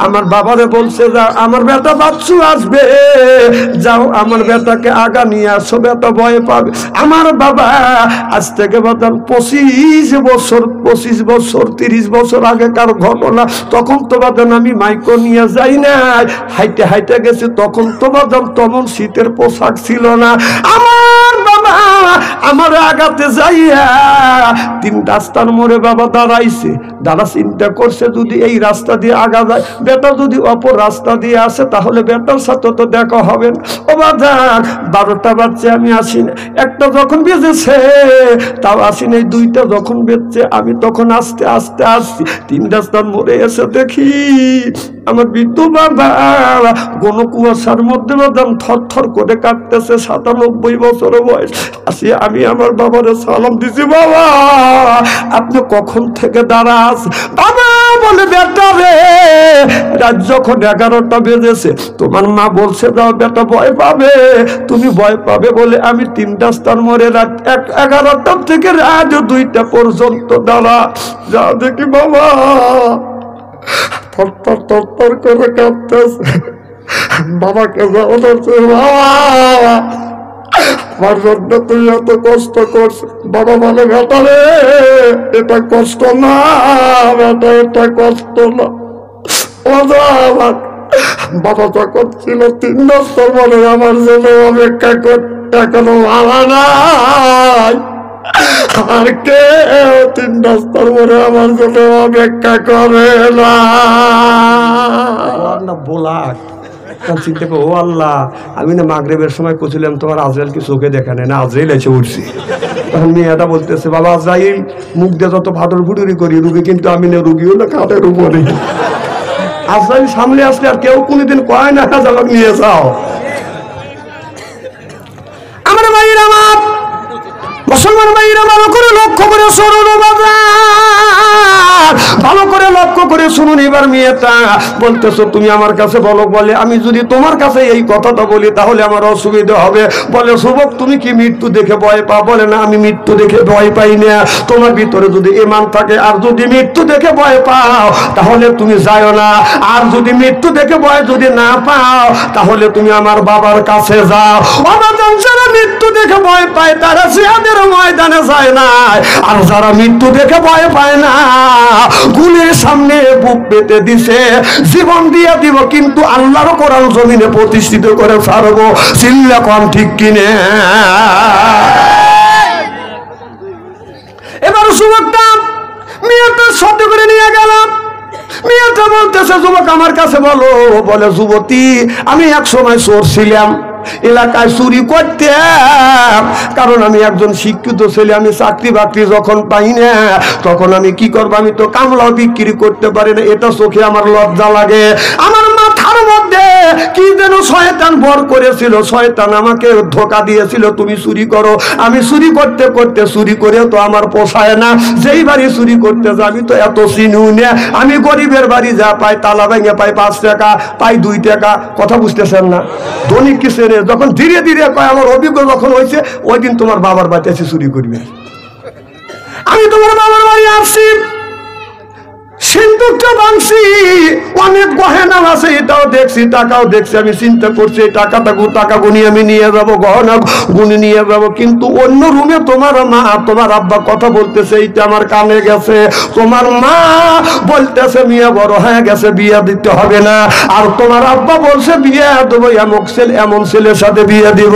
আমার বাবারে বলছে যা আমার বেটা বাচ্চু আসবে, যাও আমার বেটাকে আগা নিয়ে আসো, বেটা ভয় পাবে। আমার বাবা আজ থেকে বাদান 25 বছর 30 বছর আগেকার ঘটনা। তখন তো বাদান আমি মাইকো নিয়ে যাই না, হাইটে হাইটে গেছি। তখন তো বাদান তেমন শীতের পোশাক ছিল না। আমার বাবা আমার আগাতে যাইয়া 3 রাস্তার মোড়ে বাবা দাঁড়াইছে। দাঁড়া চিন্তা করছে যদি এই রাস্তা দিয়ে আগা যায়, বেটা যদি অপর রাস্তা দিয়ে আসে তাহলে বেটার সাথে তো দেখা হবে না। ও বাজার 12টা বাজছে আমি আসি না, 1টা যখন বেজেছে তাও আসি নাই, 2টা যখন বেজছে আমি তখন আস্তে আস্তে আসছি। 3 রাস্তার মোড়ে এসে দেখি আমার বৃদ্ধ বাবা কোন কুয়াশার মধ্যে বাদাম থর থর করে কাটতেছে। 97 বছর বয়স। আসি আমি আমার বাবারে সালাম দিছি, বাবা আপনি কখন থেকে দাঁড়া আছে? বাবা বলে বেটা রে, রাত যখন 11টা বেজেছে তোমার মা বলছে দাও বেটা ভয় পাবে, তুমি ভয় পাবে বলে আমি 3 রাস্তার মোড়ে রাত 11টা থেকে রাত 2টা পর্যন্ত দাঁড়া। যা দেখি বাবা থর থর থর করে কাঁপতেছে। বাবাকে যাও ধরছে, বাবা আমার জন্য তুই এত কষ্ট করছে। বাবা বলে বেটা রে এটা কষ্ট না বেটা, এটা কষ্ট না। বাবা যখন ছিল 3 বছর বলে আমার জন্য অপেক্ষা করতে, এখনো ভাবা নাই। আর কে 3 রাস্তার পরে আমার জন্য অপেক্ষা করে না বোলাক। চিন্তা করো ও আল্লাহ, আমি না মাগরিবের সময় কছিলাম তোমার আজরাইল কি চোখে দেখা নেই না, আজরাইল এসে উঠছি। তখন মেয়েটা বলতেছে বাবা আজরাইল মুখ দিয়ে যত ফাটর ফুটুরি করি রুগী কিন্তু আমি না, রুগী হলো খাটের উপরে। আজরাইল সামনে আসলে আর কেউ কোনোদিন কয় না যাবাক নিয়ে যাও। আমার ভাইরা আমার মুসলমান ভাইরা ভালো করে লক্ষ্য করে শুনুন, ভালো করে লক্ষ্য করে শুনুন। এবার মেয়েটা বলতেছো তুমি আমার কাছে বলো, বলে আমি যদি তোমার কাছে এই কথাটা বলি তাহলে আমার অসুবিধা হবে। বলে যুবক তুমি কি মৃত্যু দেখে ভয় পাও? বলে না আমি মৃত্যু দেখে ভয় পাই না। তোমার ভিতরে যদি ঈমান থাকে আর যদি মৃত্যু দেখে ভয় পাও তাহলে তুমি যাও না। আর যদি মৃত্যু দেখে ভয় যদি না পাও তাহলে তুমি আমার বাবার কাছে যাও। যারা মৃত্যু দেখে ভয় পায় তারা জিহাদের ময়দানে যায় না, আর যারা মৃত্যু দেখে ভয় পায় না গুলির সামনে বুক পেতে দিছে, জীবন দিয়ে দিব কিন্তু আল্লাহর কোরআন জমিনে প্রতিষ্ঠিত করে ছাড়বো। চিল্লা কোন ঠিক কিনে? এবার যুবকটা মেয়েটা শব্দ করে নিয়ে গেলাম। মেয়েটা বলতেছে যুবক আমার কাছে বলো। বলে যুবতী আমি এক সময় চোর ছিলাম, এলাকায় চুরি করতাম, কারণ আমি একজন শিক্ষিত ছেলে। আমি চাকরি বাকরি যখন পাই না তখন আমি কি করবো, আমি তো কামলাও বিক্রি করতে পারি না, এটা চোখে আমার লজ্জা লাগে। আমার মাথার মধ্যে কি যেন শয়তান ভর করেছিল, শয়তান আমাকে ধোকা দিয়েছিল তুমি চুরি করো। আমি চুরি করতে করতে চুরি করেও তো আমার পোষায় না। যেই বাড়ি চুরি করতে যা আমি তো এত চিনিও না। আমি গরিবের বাড়ি যা পাই তালা ভেঙে পাই 5 টাকা, পাই 2 টাকা। কথা বুঝতেছেন না? ধনী কিসের যখন ধীরে ধীরে কয় আমার অভিজ্ঞ যখন হয়েছে ওই দিন তোমার বাবার বাড়িতে এসে চুরি করবে। আমি তোমার বাবার বাড়ি আসছি, সিন্দুকটা ভাঙছি, অনেক গহনা আছে এটাও দেখছি, টাকাও দেখছি। আমি চিন্তা করছি এই টাকা গুনি আমি নিয়ে যাবো, গহনা গুনি নিয়ে যাবো। কিন্তু অন্য রুমে তোমার মা তোমার আব্বা কথা বলতেছে, এইটা আমার কানে গেছে। তোমার মা বলতেছে মেয়ে বড় হয়ে গেছে বিয়ে দিতে হবে না, আর তোমার আব্বা বলছে বিয়ে দেবো এমন ছেলের সাথে বিয়ে দিব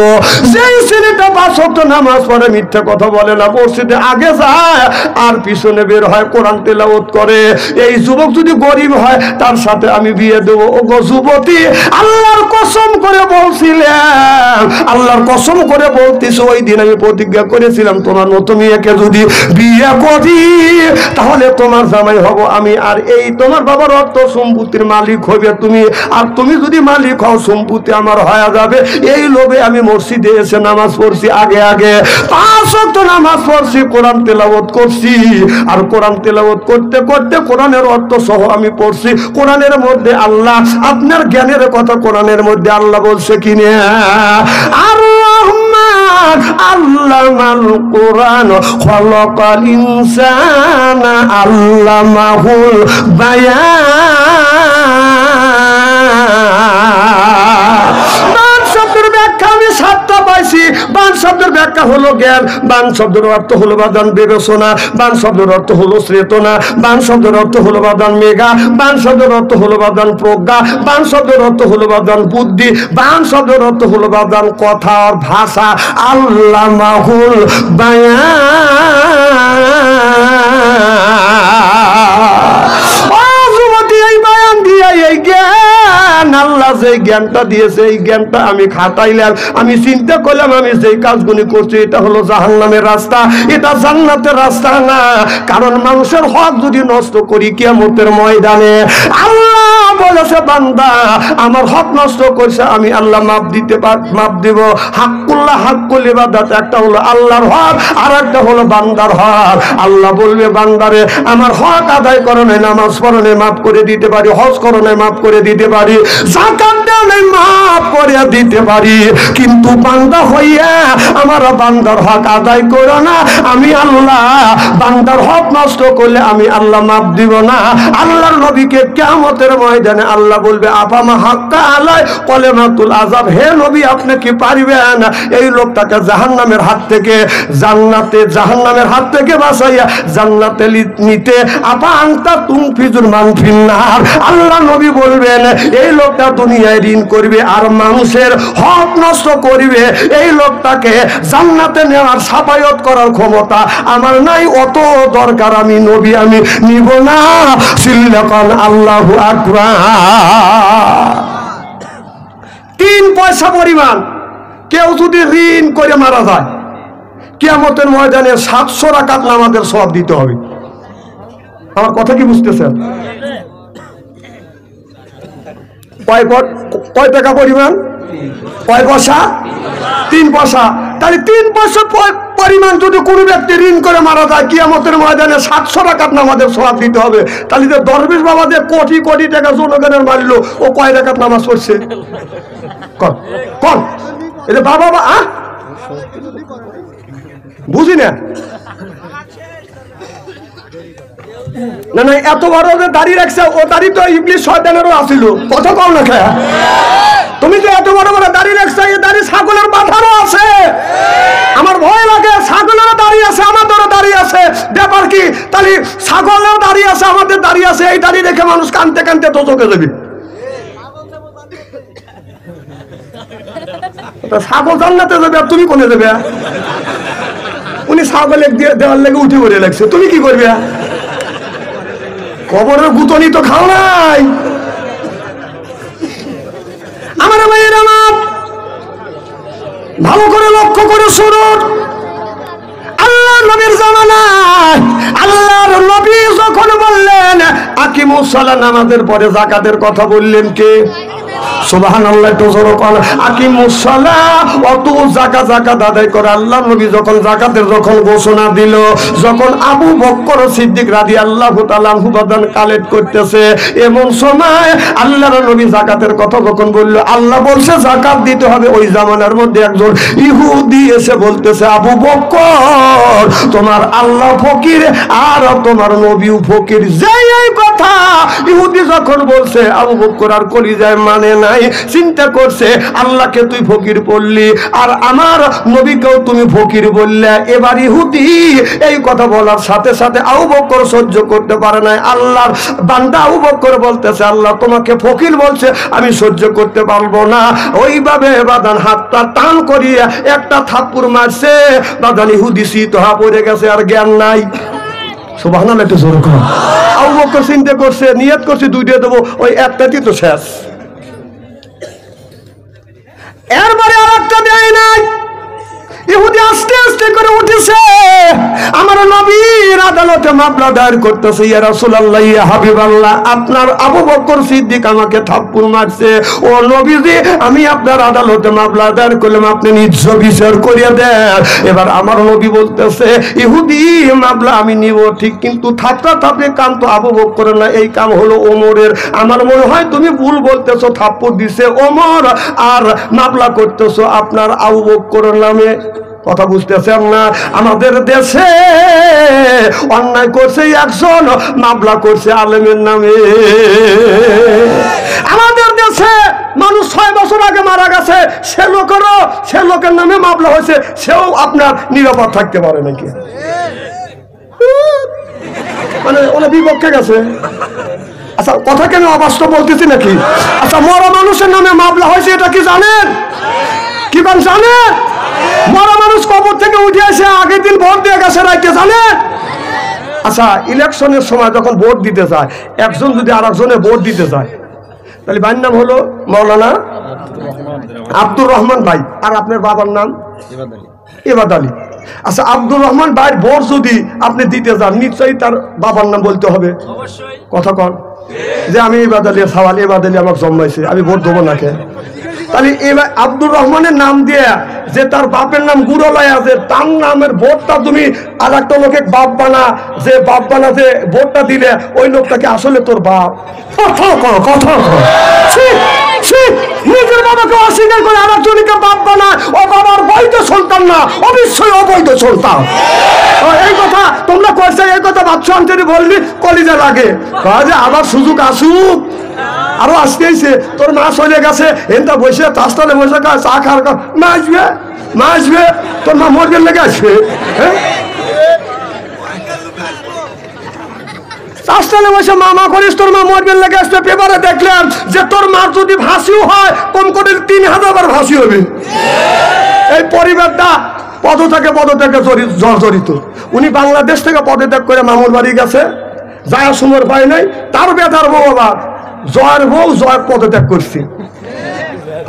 যেই ছেলেটা 5 ওয়াক্ত নামাজ পড়ে, মিথ্যা কথা বলে না, মসজিদে আগে যায় আর পিছনে বের হয়, কোরআন তেলাওয়াত করে। এই যুবক যদি গরিব হয় তার সাথে আমি বিয়ে দেবো। ও গো যুবতী আল্লাহর কসম করে বলছিলাম, আল্লাহর কসম করে বলতেছি, ওই দিন আমি প্রতিজ্ঞা করেছিলাম তোমার মতো মেয়েকে যদি বিয়ে করি তাহলে তোমার জামাই হব আমি, আর এই তোমার বাবার অর্থ সম্পত্তির মালিক হবে তুমি, আর তুমি যদি মালিক হও সম্পত্তি আমার হয়ে যাবে। এই লোভে আমি মসজিদে এসে নামাজ পড়ছি, আগে 5 ওয়াক্ত নামাজ পড়ছি, কোরআন তেলাওয়াত করছি। আর কোরআন তেলাওয়াত করতে করতে কোরআনের অর্থ সহ আমি পড়ছি। কোরআনের মধ্যে আল্লাহ আপনার জ্ঞানের কথা কোরআনের মধ্যে আল্লাহ বলছে কিনে আর-রহমান আল্লামাল কোরআন খলাকাল ইনসানা আল্লামাহুল বায়ান। একটা হলো জ্ঞান, বান শব্দের অর্থ হলো বাদান বিবেচনা, বান শব্দের অর্থ হলো চেতনা, বান শব্দের অর্থ হলো বাদান মেঘা, বান শব্দের অর্থ হলো বাদান প্রজ্ঞা, বান শব্দের অর্থ হলো বাদান বুদ্ধি, বান শব্দের অর্থ হলো বাদান কথা আর ভাষা। আল্লামাহুল বায়ান এই জ্ঞান আল্লাহ যে জ্ঞানটা দিয়েছে এই জ্ঞানটা আমি খাটাইলাম, আমি চিন্তা করলাম আমি যে কাজগুলি করছি এটা হলো জাহান্নামের রাস্তা, এটা জান্নাতের রাস্তা না। কারণ মানুষের হক যদি নষ্ট করি কিয়ামতের ময়দানে আল্লাহ বলেছে বান্দা আমার হক নষ্ট করছে আমি আল্লাহ মাফ দিব। হাক্কুল্লাহ হাক্কুল ইবাদাত, একটা হলো আল্লাহর হক আর একটা হলো বান্দার হক। আল্লাহ বলবে বান্দারে আমার হক আদায় করো নাই, নামাজ পড়ো নাই মাফ করে দিতে পারি, হজ করো নাই মাফ করে দিতে পারি, যাকাত দাও নাই মাফ করে দিতে পারি, কিন্তু বান্দা হইয়া আমার বান্দার হক আদায় করো না, আমি আল্লাহ বান্দার হক নষ্ট করলে আমি আল্লাহ মাফ দিব না। আল্লাহর নবীকে কিয়ামতের ময়দানে আল্লাহ বলবে আফামা হাক্কা আলাই কলেমাতুল আযাব, হে নবী আপনি কি পারবেন এই লোকটাকে জাহান্নামের হাত থেকে জাহান্নামের হাত থেকে বাঁচাইয়া জান্নাতে নিতে? আপা আনতা তুমফিজুল মান ফিন্নার। আল্লাহ নবী বলবেন এই লোকটা দুনিয়ায় ঋণ করবে আর মানুষের হক নষ্ট করবে, এই লোকটাকে জান্নাতে নেওয়ার সাফায়াত করার ক্ষমতা আমার নাই, অত দরকার আমি নবী আমি নিব না। সিল্লাকান আল্লাহু আকবার। 3 পয়সা পরিমাণ কেউ যদি ঋণ করে মারা যায় কিয়ামতের ময়দানে 700 রাকাত নামাজের সওয়াব দিতে হবে। আমার কথা কি বুঝতেছেন? কয় টাকা পরিমাণ? কয় পয়সা? 3 পয়সা। তাহলে 3 পয়সা পরিমাণ যদি কোনো ব্যক্তি ঋণ করে মারা যায় কিয়ামতের ময়দানে 700 রাকাত নামাজের সওয়াব দিতে হবে। তাহলে যে দরবেশ বাবা যে কোটি কোটি টাকা জনগণের মারল ও কয় রাকাত নামাজ পড়ছে? কোন এটা বাবা বুঝি না না না এত বড় যে দাড়ি রাখছে ও দাড়ি তো ইবলিস শয়তানেরও আছিল। কথা কও না খেয়া তুমি যে এত বড় বড় দাড়ি রাখছো এই দাড়ি ছাগলের মাথারও আছে। আমার ভয় লাগে ছাগলেরও দাড়ি আছে আমাদেরও দাড়ি আছে, ব্যাপার কি? তাহলে ছাগলেরও দাড়ি আছে আমাদের দাড়ি আছে, এই দাড়ি দেখে মানুষ কানতে কানতে তো চোখে যাবে। ছাগল জান্নাতে যাবে আর তুমি কোনে যাবে? উনি ছাগল দেওয়ার লেগে উঠে পড়ে লাগছে, তুমি কি করবে? কবরের গুতনি তো খাও নাই। আমার ভাইয়ের আমার ভালো করে লক্ষ্য করে শুনুন, আল্লাহ নবীর জামানায় আল্লাহর নবী যখন বললেন আকিমুস সালাত নামাজের পরে যাকাতের কথা বললেন কে? সুবহানাল্লাহ। তো জোরে কোন আকিমুস সালাত অত যাকাত আদায় করে আল্লাহ নবী যখন যাকাতের যখন ঘোষণা দিল, যখন আবু বকর সিদ্দিক রাদিয়াল্লাহু তাআলা আনহু বাদান কালেক্ট করতেছে, এমন সময় আল্লাহর নবী যাকাতের কথা যখন বলল, আল্লাহ বলছে যাকাত দিতে হবে, ওই জামানার মধ্যে একজন ইহুদি এসে বলতেছে আবু বকর তোমার আল্লাহ ফকির আর তোমার নবীও ফকির। যেই এই কথা ইহুদি যখন বলছে আবু বকর আর কলিজায় মানে নাই, চিন্তা করছে আল্লাহকে তুই ফকির বললি আর আমার নবীকেও তুমি ফকির বললে। এবার ইহুদি এই কথা বলার সাথে সাথে আবু বকর সহ্য করতে পারে নাই। আল্লাহর বান্দা আবু বকর বলতেছে আল্লাহ তোমাকে ফকির বলছে, আমি সহ্য করতে পারবো না। ওইভাবে বাদান হাতটা টান করিয়ে একটা থাপ্পড় মারছে, বাদান ইহুদি সিতহা পড়ে গেছে আর জ্ঞান নাই। সুবহানাল্লাহ। একটু জোরে করো। আবু বকর চিন্তা করছে, নিয়ত করছে দুইটা দেবো, ওই একটাই তো শেষ। এরপরে আর একটা দেয় নাই। ইহুদি আস্তে আস্তে করে উঠেছে, আমার নবীর আদালতে মামলা দায়ের করতেছে, ইয়া রাসূলুল্লাহ ইয়া হাবিবাল্লাহ আপনার আবু বকর সিদ্দিক আমাকে থাপ্পড় মারছে, ও নবীজি আমি আপনার আদালতে মামলা দায়ের করলাম, আপনি নিজ বিচার করিয়া দেন। এবার আমার নবী বলতেছে ইহুদি মামলা আমি নিব ঠিক, কিন্তু থাপড়ি কাম তো আবু বকরের না, এই কাম হলো ওমরের। আমার মনে হয় তুমি ভুল বলতেছো, থাপ্পড় দিছে ওমর আর মামলা করতেছো আপনার আবু বকরের নামে। কথা বুঝতেছেন না? আমাদের দেশে অন্যায় করছে একজন, মামলা করছে আলেমের নামে। আমাদের দেশে মানুষ 6 বছর আগে মারা গেছে, সে লোকের নামে মামলা হয়েছে সেও আপনার নিরাপদ থাকতে পারে নাকি? মানে ওরা বিপক্ষে গেছে। আচ্ছা কথা কেন অবাস্তব বলতেছি নাকি? আচ্ছা মরা মানুষের নামে মামলা হয়েছে এটা কি জানেন? কি বান জানেন? মরা মানুষ কবর থেকে উঠে এসে আগের দিন ভোট দিয়ে গেছে রাইতে, জানেন? আচ্ছা ইলেকশনের সময় যখন ভোট দিতে যায়, একজন যদি আর একজনের ভোট দিতে যায়, তাহলে ভাইয়ের নাম হলো মৌলানা আব্দুর রহমান ভাই, আর আপনার বাবার নাম এবাদ আলী। আচ্ছা আব্দুর রহমান ভাইয়ের ভোট যদি আপনি দিতে যান, নিশ্চয়ই তার বাবার নাম বলতে হবে, কথা কন যে আমি এবাদ আলী সওয়াল, এবাদ আলী আমাকে জন্মাইছে, আমি ভোট দেবো না কে? তাহলে এবার আব্দুর রহমানের নাম দিয়ে যে তার বাপের নাম গুরলাই আছে, তার নামের ভোটটা তুমি আর একটা লোকে বাপ বানা, যে বাপ বানা যে ভোটটা দিলে ওই লোকটাকে আসলে তোর বাপ? কথা কর, কথা কর। নিজের বাবাকে অস্বীকার করে আর একজনকে বাপ বানায়, ও বাবার বৈধ সন্তান না, অবশ্যই অবৈধ সন্তান। এই কথা তোমরা করছো, এই কথা বাচ্চা অন্তরে বললি কলিজা লাগে। যে আবার সুযোগ আসুক, আরো আসতেইছে। তোর মা চলে গেছে, এনটা বসে তাস্তালে বসে চা খাওয়ার, মা আসবে, মা আসবে, তোর মা মরবেন লেগে আসবে। হ্যাঁ তাস্তালে বসে মামা করিস, তোর মা মরবেন লেগে আসবে। পেপারে দেখলাম যে তোর মার যদি ফাঁসিও হয়, কম করে 3000 বার ফাঁসি হবে। এই পরিবারটা পদত্যাগে জর্জরিত। উনি বাংলাদেশ থেকে পদত্যাগ করে মামুর বাড়ি গেছে, যায় সময় পায় নাই। তার বেতার বউ আবার জয়ের বউ জয় পদত্যাগ করছে।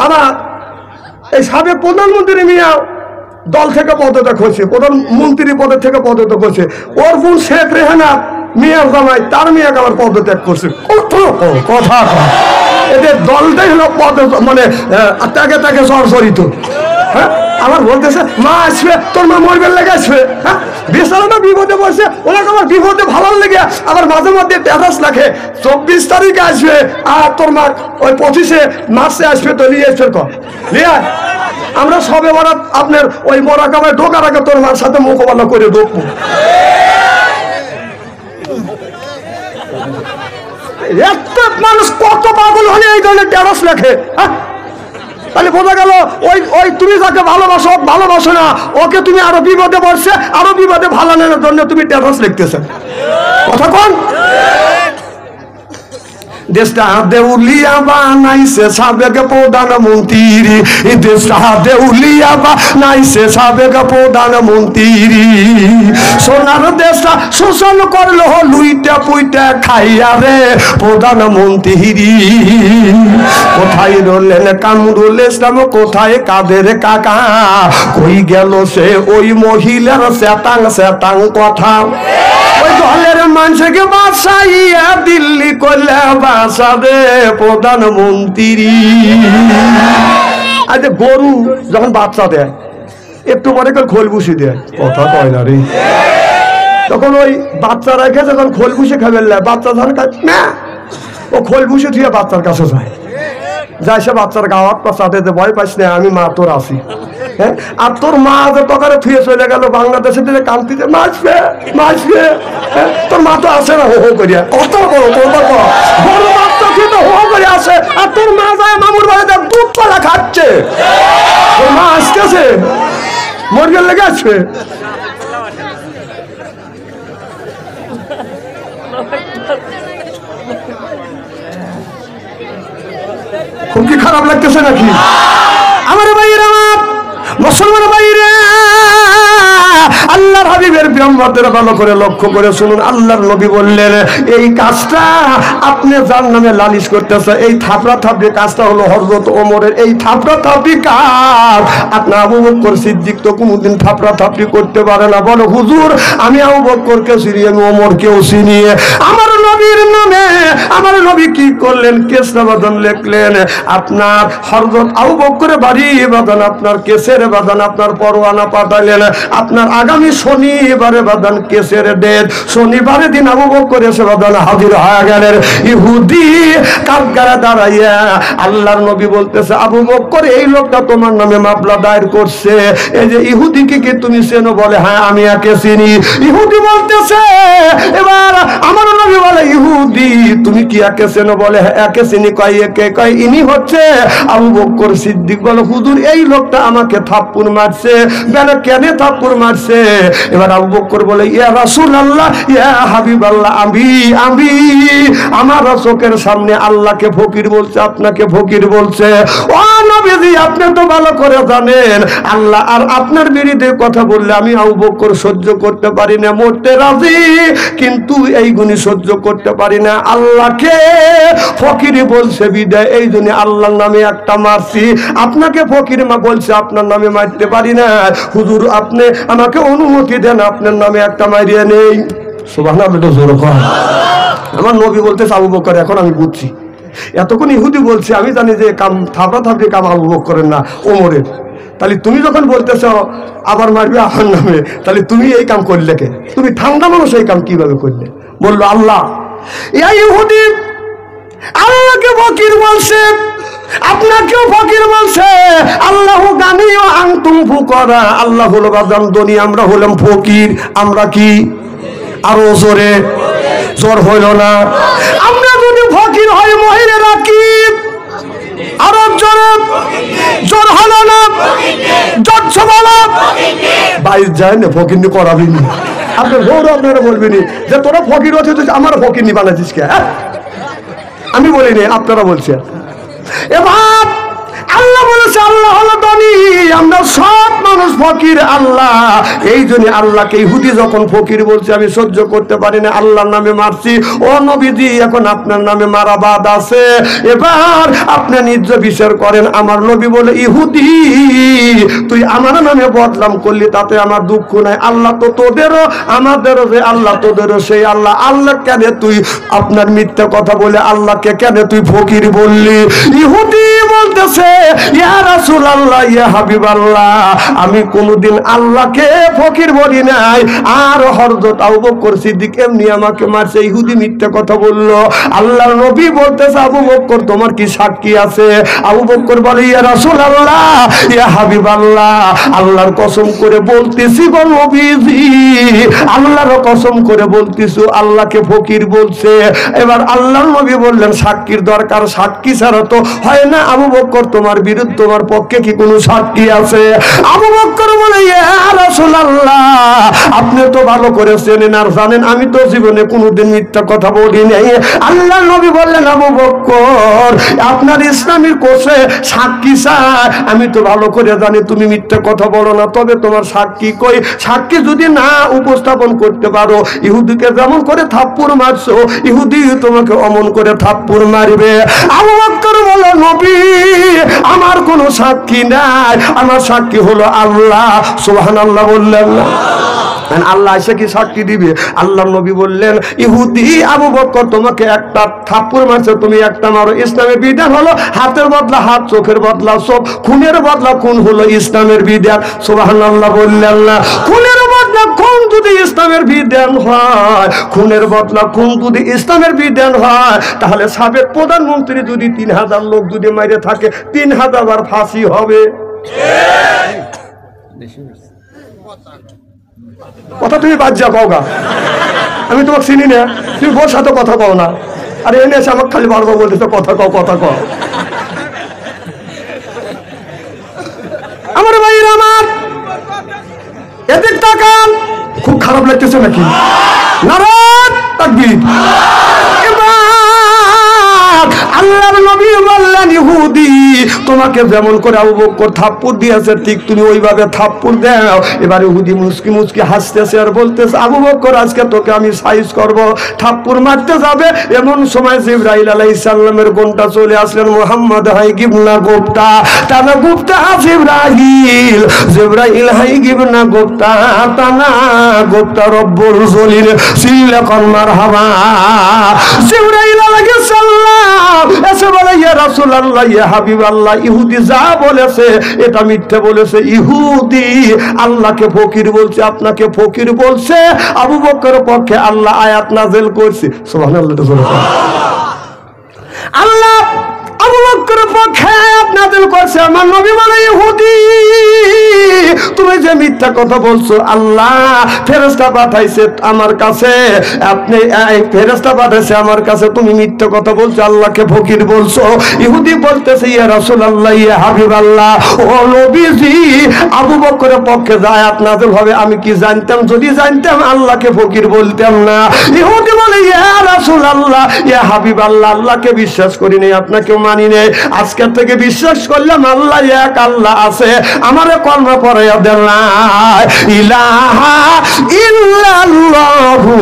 আবার এই সাবেক প্রধানমন্ত্রী মিয়া দল থেকে পদত্যাগ হয়েছে, প্রধানমন্ত্রী পদের থেকে পদত্যাগ করছে। ওর বোন শেখ রেহানা মিয়ার জামাই, তার মেয়েকে আবার পদত্যাগ করছে। কথা এদের দলটাই হলো পদ, মানে ত্যাগে ত্যাগে জর্জরিত। হ্যাঁ আমার বলতেছে মা আসবে, তোর মা মরবেন লেগে আসবে। হ্যাঁ বেচারাটা বিপদে পড়ছে, ওনাকে আমার বিপদে ভালো লেগে আবার মাঝে মধ্যে ট্যাটাস রাখে। 24 তারিখে আসবে আর তোর মা ওই 25 মার্চে আসবে, তো নিয়ে আসবে নিয়ে। আমরা সবে বরাত আপনার ওই মরা কামায় ঢোকার আগে তোর মার সাথে মোকাবেলা করে ঢুকবো। একটা মানুষ কত পাগল হলে এই ধরনের ট্যাটাস লেখে? হ্যাঁ তাহলে বোঝা গেল ওই তুমি যাকে ভালোবাসো, ভালোবাসো না, ওকে তুমি আরো বিপদে পড়ছে, আরো বিপদে ভালানোর জন্য তুমি ট্যাটাস লিখতেছেন। কথা কোন দেশটা দেউলিয়া বানাইছে সাবেক প্রধানমন্ত্রী, দেশটা দেউলিয়া বানাইছে সাবেক প্রধানমন্ত্রী। সোনার দেশটা শোষণ করলো লুইটা পুইটা খাইয়া রে প্রধানমন্ত্রী। কোথায় রলেন কামরুল ইসলাম, কোথায় কাদের কাকা, কই গেল সে ওই মহিলার শ্বেতাং শ্বেতাং কথা। ওই দলের মানুষকে বাসাইয়া দিল্লি করলে বাসাবে প্রধানমন্ত্রী। আজ গরু যখন বাচ্চা দেয় একটু পরে খোল ভুষি দেয়, কথা কয় না রে। তখন ওই বাচ্চা রেখে যখন খোল ভুষি খাবে, বাচ্চা ধর না, ও খোল ভুষি ধুয়ে বাচ্চার কাছে যায়, যাই সে বাচ্চার গাওয়াত পাশাতে ভয় পাইস না, আমি মা তোর আসি। হ্যাঁ আর তোর মা যে তকারে থুয়ে চলে গেল বাংলাদেশে দিলে কান্তিতে মাসবে মাসবে। তোর মা তো আসে না, হো হো করিয়া, কত বড় তোর বড় বাচ্চা তুই তো হো হো করে আসে, আর তোর মা যায় মামুর বাড়িতে দুধ পালা খাচ্ছে। তোর মা আসতেছে, মরগের লেগে আসবে। খুব কি খারাপ লাগতেছে নাকি আমার ভাইয়েরা, আমার মুসলমান ভাইয়েরা? আল্লাহর হাবিবের বিম্বদের ভালো করে লক্ষ্য করে শুনুন। আল্লাহর নবী বললেন এই কাজটা আপনি যার নামে লালিশ করতেছে, এই থাপড়া থাপড়ি কাজটা হলো হযরত ওমরের। এই থাপড়া থাপড়ি কাজ আপনি আবু বকর সিদ্দিক তো কোনোদিন থাপড়া থাপড়ি করতে পারে না। বলো হুজুর আমি আবু বকরকে চিনি, আমি ওমরকেও চিনি। আমার নবীর নামে আমার নবী কি করলেন? কেস আবেদন লিখলেন। আপনার হযরত আবু বকরের বাড়ি বাদান, আপনার কেসের বাদান, আপনার পরোয়ানা পাঠালেন। আপনার আগামী শনিবারে বাদান কেসের ডেট, শনিবারের দিন আবু বকর এসে বাদান হাজির হয়ে গেলেন। ইহুদি কাঠগড়ায় দাঁড়াইয়া আল্লাহর নবী বলতেছে, আবু বকর এই লোকটা তোমার নামে মামলা দায়ের করছে, এই যে ইহুদিকে কি তুমি চেনো? বলে হ্যাঁ আমি একে চিনি। ইহুদি বলতেছে, এবার আমার নবী বলে, ইহুদি তুমি কি একে চেনো? বলে হ্যাঁ একে চিনি। কয় একে? কয় ইনি হচ্ছে আবু বকর সিদ্দিক। বলে হুজুর এই লোকটা আমাকে থাপ্পড় মারছে। বলে কেন থাপ্পড় মারছে? এবার আবু বকর বলে, ইয়া রাসূলুল্লাহ, ইয়া হাবিবাল্লাহ, আমি আমার চোখের সামনে আল্লাহকে ফকির বলছে, আপনাকে ফকির বলছে। ও নবীজি আপনি তো ভালো করে জানেন আল্লাহ আর আপনার বিরুদ্ধে কথা বললে আমি আবু বকর সহ্য করতে পারি না, মরতে রাজি, কিন্তু এই গুণী সহ্য করতে পারি না। আল্লাহকে ফকির বলছে বিদায় এই জন্য আল্লাহর নামে একটা মারছি, আপনাকে ফকির মা বলছে আপনার নামে মারতে পারি না। হুজুর আপনি আমাকে অনুমতি দেন আপনার নামে একটা মারিয়ে নেই। সুবহানাল্লাহ, জোর কর। আমার নবী বলতেছে আবু বকর এখন আমি বুঝছি, এতক্ষণ ইহুদি বলছে আমি জানি যে কাম থাপড়া থাপড়ি কাম আবু বকরের না ওমরের, তাহলে তুমি যখন বলতেছ আবার মারবে আমার নামে, তাহলে তুমি এই কাম করলে কে? তুমি ঠান্ডা মানুষ এই কাম কিভাবে করলে? বললো আল্লাহ। এই ইহুদি আল্লাহকে ফকির বলছে, আপনাকেও ফকির বলছে। আল্লাহ গানি ও আনতুম ফুকরা, আল্লাহ হলো বাদাম ধনী, আমরা হলাম ফকির। আমরা কি? আরো জোরে, জোর হইল না। আমরা যদি ফকির হই মহিলা রাখি, আরো জোরে, জোর হলো না, জোরছে বলো বাইশ যায় না ফকির নি করাবি নি। আপনার বউরা আপনারা বলবেনি যে তোরা ফকির হচ্ছে, আমার ফকির নি বানাচ্ছিস কে? আমি বলিনি, আপনারা বলছেন। এবার আল্লাহ বলেছে আল্লাহ হলো ধনী, আমরা সব মানুষ ফকির। আল্লাহ এই জন্য আল্লাহকে ইহুদি যখন ফকির বলছে আমি সহ্য করতে পারি না, আল্লাহর নামে মারছি। ও নবীজি এখন আপনার নামে মারা বাদ আছে, এবার আপনি নিজ বিচার করেন। আমার নবী বলে, ইহুদি তুই আমার নামে বদনাম করলি তাতে আমার দুঃখ নাই, আল্লাহ তো তোদেরও আমাদেরও, যে আল্লাহ তোদেরও সেই আল্লাহ। আল্লাহ কেন তুই আপনার মিথ্যা কথা বলে আল্লাহকে কেন তুই ফকির বললি? ইহুদি বলতেছে, ইয়া রাসূলুল্লাহ, ইয়া হাবিবাল্লাহ, আমি কোনদিন আল্লাহকে ফকির বলি নাই, আর হযরত আবু বকর সিদ্দিক এমনি আমাকে মারছে। ইহুদি মিথ্যা কথা বললো। আল্লাহর নবী বলতেছে, আবু বকর তোমার কি সাক্ষী আছে? আবু বকর বলে, ইয়া রাসূলুল্লাহ, ইয়া হাবিবাল্লাহ, আল্লাহর কসম করে বলতেছি গো নবীজি, আল্লাহর কসম করে বলতেছি আল্লাহকে ফকির বলছে। এবার আল্লাহর নবী বললেন সাক্ষীর দরকার, সাক্ষী ছাড়া তো হয় না। আবু বকর তোমার বিরুদ্ধে তোমার পক্ষে কি কোনো সাক্ষী আছে? আবু বকর বলে, ইয়া রাসূলুল্লাহ, আপনি তো ভালো করে চেনেন আর জানেন আমি তো জীবনে কোনোদিন মিথ্যা কথা বলি নাই। আল্লাহর নবী বললেন, আবু বকর আপনার ইসলামের কোষে সাক্ষী চাই, আমি তো ভালো করে জানি তুমি মিথ্যা কথা বলো না, তবে তোমার সাক্ষী কই? সাক্ষী যদি না উপস্থাপন করতে পারো, ইহুদিকে যেমন করে থাপ্পড় মারছো ইহুদি তোমাকে অমন করে থাপ্পড় মারবে। আবু বকর বলে, নবী আমার কোনো সাক্ষী নাই, আমার সাক্ষী হলো আল্লাহ। সুবহানাল্লাহ বললেন না? আল্লাহ এসে কি সাক্ষী দিবে? আল্লাহ নবী বললেন, ইহুদি আবু বকর তোমাকে একটা থাপ্পড় মারছে, তুমি একটা মারো। ইসলামের বিধান হলো হাতের বদলা হাত, চোখের বদলা চোখ, খুনের বদলা খুন হলো ইসলামের বিধান। সুবহানাল্লাহ বললেন না? খুনের বদলা খুন যদি ইসলামের বিধান হয়, খুনের বদলা খুন যদি ইসলামের বিধান হয়, তাহলে সাবেক প্রধানমন্ত্রী যদি 3000 লোক যদি মাইরে থাকে 3000 বার ফাঁসি হবে। কথা তুমি বাদ যা কওগা, আমি তোমাকে চিনি না, তুমি বোর সাথে কথা কও না। আর এনে এসে আমাকে খালি বারবার বলতেছে কথা কও, কথা কও। আমার ভাইরা আমার এদিক তাকান, খুব খারাপ লাগতেছে নাকি? নারাত তাকবীর। আল্লাহর নবী বললেন, ইহুদি তোমাকে যেমন করে আবু বকর থাপ্পড় দিয়েছে ঠিক তুমি ওইভাবে থাপ্পড় দাও। এবার ইহুদি মুস্কি মুস্কি হাসতেছে আর বলতেছে, আবু বকর আজকে তোকে আমি সাইজ করব, থাপ্পড় মারতে যাবে। এমন সময় জিবরাইল আলাইহিস সালামের ঘন্টা চলে আসলেন। মুহাম্মদ হাই গিবনা গোপ্তা তানা গোপ্তা জিবরাইল, জিবরাইল হাই গিবনা গোপ্তা তানা গোপ্তা রব্বুল জলিল সিল্লা কর মারহাবা। জিবরাইল আলাইহিস সাল্লাম এসে বলে ইয়া রাসূলুল্লাহ ইয়া হাবিবাল্লাহ ইহুদি যা বলেছে এটা মিথ্যে বলেছে। ইহুদি আল্লাহকে ফকির বলছে, আপনাকে ফকির বলছে। আবু বকরের পক্ষে আল্লাহ আয়াত নাযিল করছে। সুবহানাল্লাহ। আল্লাহ আবু বকরের পক্ষে আয়াত নাযিল করছে। আমার নবী বলে ইহুদি তুমি যে মিথ্যা কথা বলছো, আল্লাহ ফেরেশতা পাঠাইছে আমার কাছে, আপনি ফেরেশতা পাঠাইছে আমার কাছে, তুমি মিথ্যা কথা বলছো, আল্লাহকে ফকির বলছো। ইহুদি বলতেছে ইয়া রাসূলুল্লাহ ইয়া হাবিবাল্লাহ ও নবীজি আবু বকরের পক্ষে যে আয়াত নাযিল হবে আমি কি জানতাম? যদি জানতাম আল্লাহকে ফকির বলতাম না। ইহুদি বলে ইয়া রাসূলুল্লাহ ইয়া হাবিবাল্লাহ আল্লাহকে বিশ্বাস করি নাই, আপনাকেও মানি নাই, আজকের থেকে বিশ্বাস করলাম আল্লাহ এক আল্লাহ আছে। আমারে কলমা পড়াইয়া দেন লা ইলাহা ইল্লাল্লাহু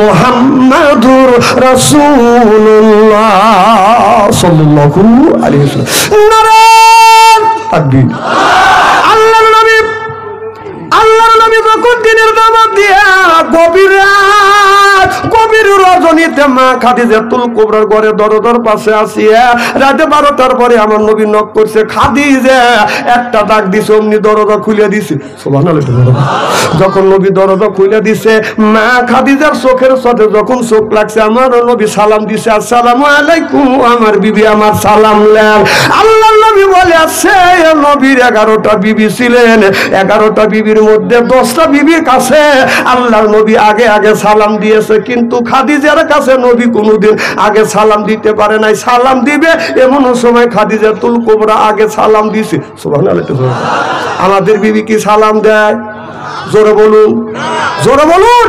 মুহাম্মাদুর রাসূলুল্লাহ সাল্লাল্লাহু আলাইহি ওয়াসাল্লাম। নারায়ে তাকবীর। আল্লাহর নবী যখন দিনের দাওয়াত দিয়া গভীর রজনীতে মা খাদিজাতুল কুবরার ঘরে দরজার পাশে আসিয়া রাতে 12টার পরে আমার নবী নক করছে। খাদিজা একটা ডাক দিছে, অমনি দরজা খুলে দিছে। সুবহানাল্লাহ। যখন নবী দরজা খুলে দিছে মা খাদিজার চোখের সাথে যখন চোখ লাগছে আমার নবী সালাম দিছে, আসসালামু আলাইকুম। আমার বিবি আমার সালাম নেন। আল্লাহর নবী বলে আছে নবীর 11টা বিবি ছিলেন, 11টা বিবির মধ্যে 10টা বিবির কাছে আল্লাহর নবী আগে আগে সালাম দিয়েছে, কিন্তু খাদিজার কাছে নবী কোনোদিন আগে সালাম দিতে পারে নাই। সালাম দিবে এমন সময় খাদিজাতুল কুবরা আগে সালাম দিছে। সুবহানাল্লাহ। আমাদের বিবি কি সালাম দেয়? জোরে বলুন, জোরে বলুন।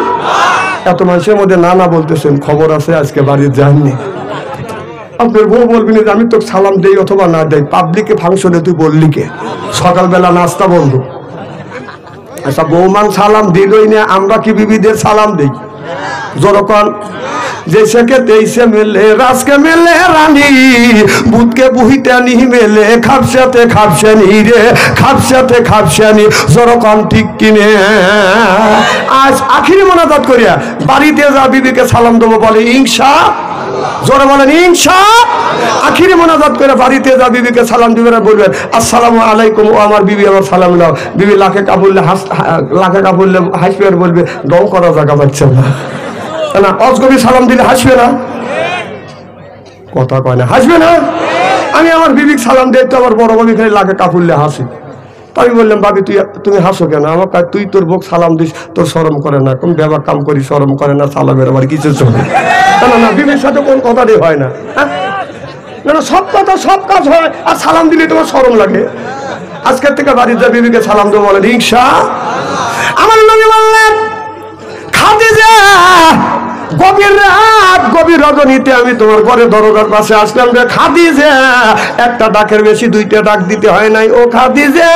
এত মানুষের মধ্যে নানা বলতেছেন, খবর আছে আজকে বাড়ির যাননি। আপনার বউ বলবি না আমি তো সালাম দেই অথবা না দেই, পাবলিকে ফাংশনে তুই বললি কে? সকালবেলা নাস্তা বন্ধ। আচ্ছা বৌমান সালাম দিলই না, আমরা কি বিবিদের সালাম দেই? জোরকন जैसे के तैसे मिले रास के मिले रानी बुध के बुहिते नहीं मिले खापसे नहीं रे खापसे नहीं जरकन ठीक किने आज आखिरी मोनाजात करिया बाड़ीते जा बीबी के सालाम देबो बोले इंशाअल्लाह जोरे बोलेन इंशाअल्लाह आखिरी मोनाजात करे बाड़ीते जा बीबी के सालाम दिबे बोलबेन अस्सलामु आलाइकुम ओ आमार बीबी आमार सालाम दाও बीबी लाखे का बोलले हासবে আর বলবে দম করা জায়গা পাচ্ছে না না অজগবি সালাম দিলে হাসবে না কথা কয় না হাসবে না আমি আমার বিবিকে সালাম দেই তো আমার বড় ভাবি খালি লাগে কাপুরলে হাসি আমি বললাম ভাবি তুমি হাসো কেন আমার কয় তুই তোর বউকে সালাম দিস তোর শরম করে না কোন বেবা কাম করি শরম করে না সালামের আবার কিছু চলে না না বিবির সাথে কোন কথাই হয় না না না সব কথা সব কাজ হয় আর সালাম দিলে তোমার শরম লাগে আজকে থেকে বাড়িতে যা বিবিকে সালাম দেবো বলে ইনশাআল্লাহ আমার নবী বললেন খাদিজা গভীর রজনীতে আমি তোমার ঘরে দরজার পাশে আসলাম রে খাদিজা একটা ডাকের বেশি দুইটা ডাক দিতে হয় নাই ও খাদিজা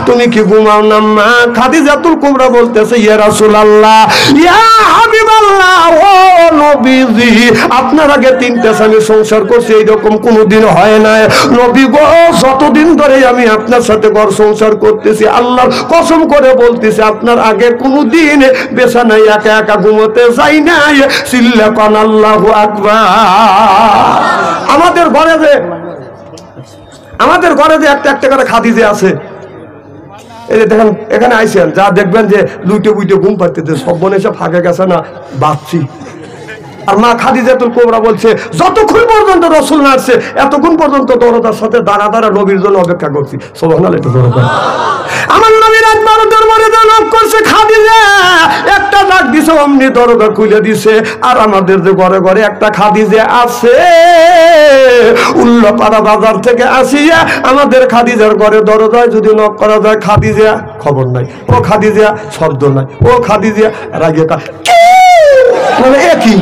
তুমি কি ঘুমাও না মা খাদিজাতুল কুবরা বলতেছে ইয়া রাসূলুল্লাহ ইয়া হাবিবাল্লাহ ও নবীজি আপনার আগে তিনটা স্বামী সংসার করছি এইরকম কোনোদিন হয় না নবী গো যতদিন ধরে আমি আপনার সাথে ঘর সংসার করতেছি আল্লাহর কসম করে বলতেছি আপনার আগে কোনোদিন বিছানায় একা একা ঘুমোতে যাই নাই সিল্লাকান আল্লাহু আকবার আমাদের ঘরে যে একটা করে খাদিজা আছে এই যে দেখেন এখানে আইছেন যা দেখবেন যে লুইটে বুইটে ঘুম পাইতেছে সব বোন এসে ফাঁকে গেছে না বাচ্চি আর মা খাদিজাতুল কুবরা বলছে যতক্ষণ পর্যন্ত রাসূল না আসছে এতক্ষণ পর্যন্ত দরজার সাথে দাঁড়া নবীর জন্য অপেক্ষা করছি সুবহানাল্লাহ একটু জোরে বলেন আমার নবী রাত 12টার পরে নক করছে খাদিজা একটা ডাক দিছে অমনি দরজা খুলে দিছে আর আমাদের যে ঘরে ঘরে একটা খাদিজা আছে উল্লাপাড়া বাজার থেকে আসিয়া আমাদের খাদিজার ঘরে দরজায় যদি নক করা যায় খাদিজা খবর নাই ও খাদিজা শব্দ নাই ও খাদিজা রাগে মানে একই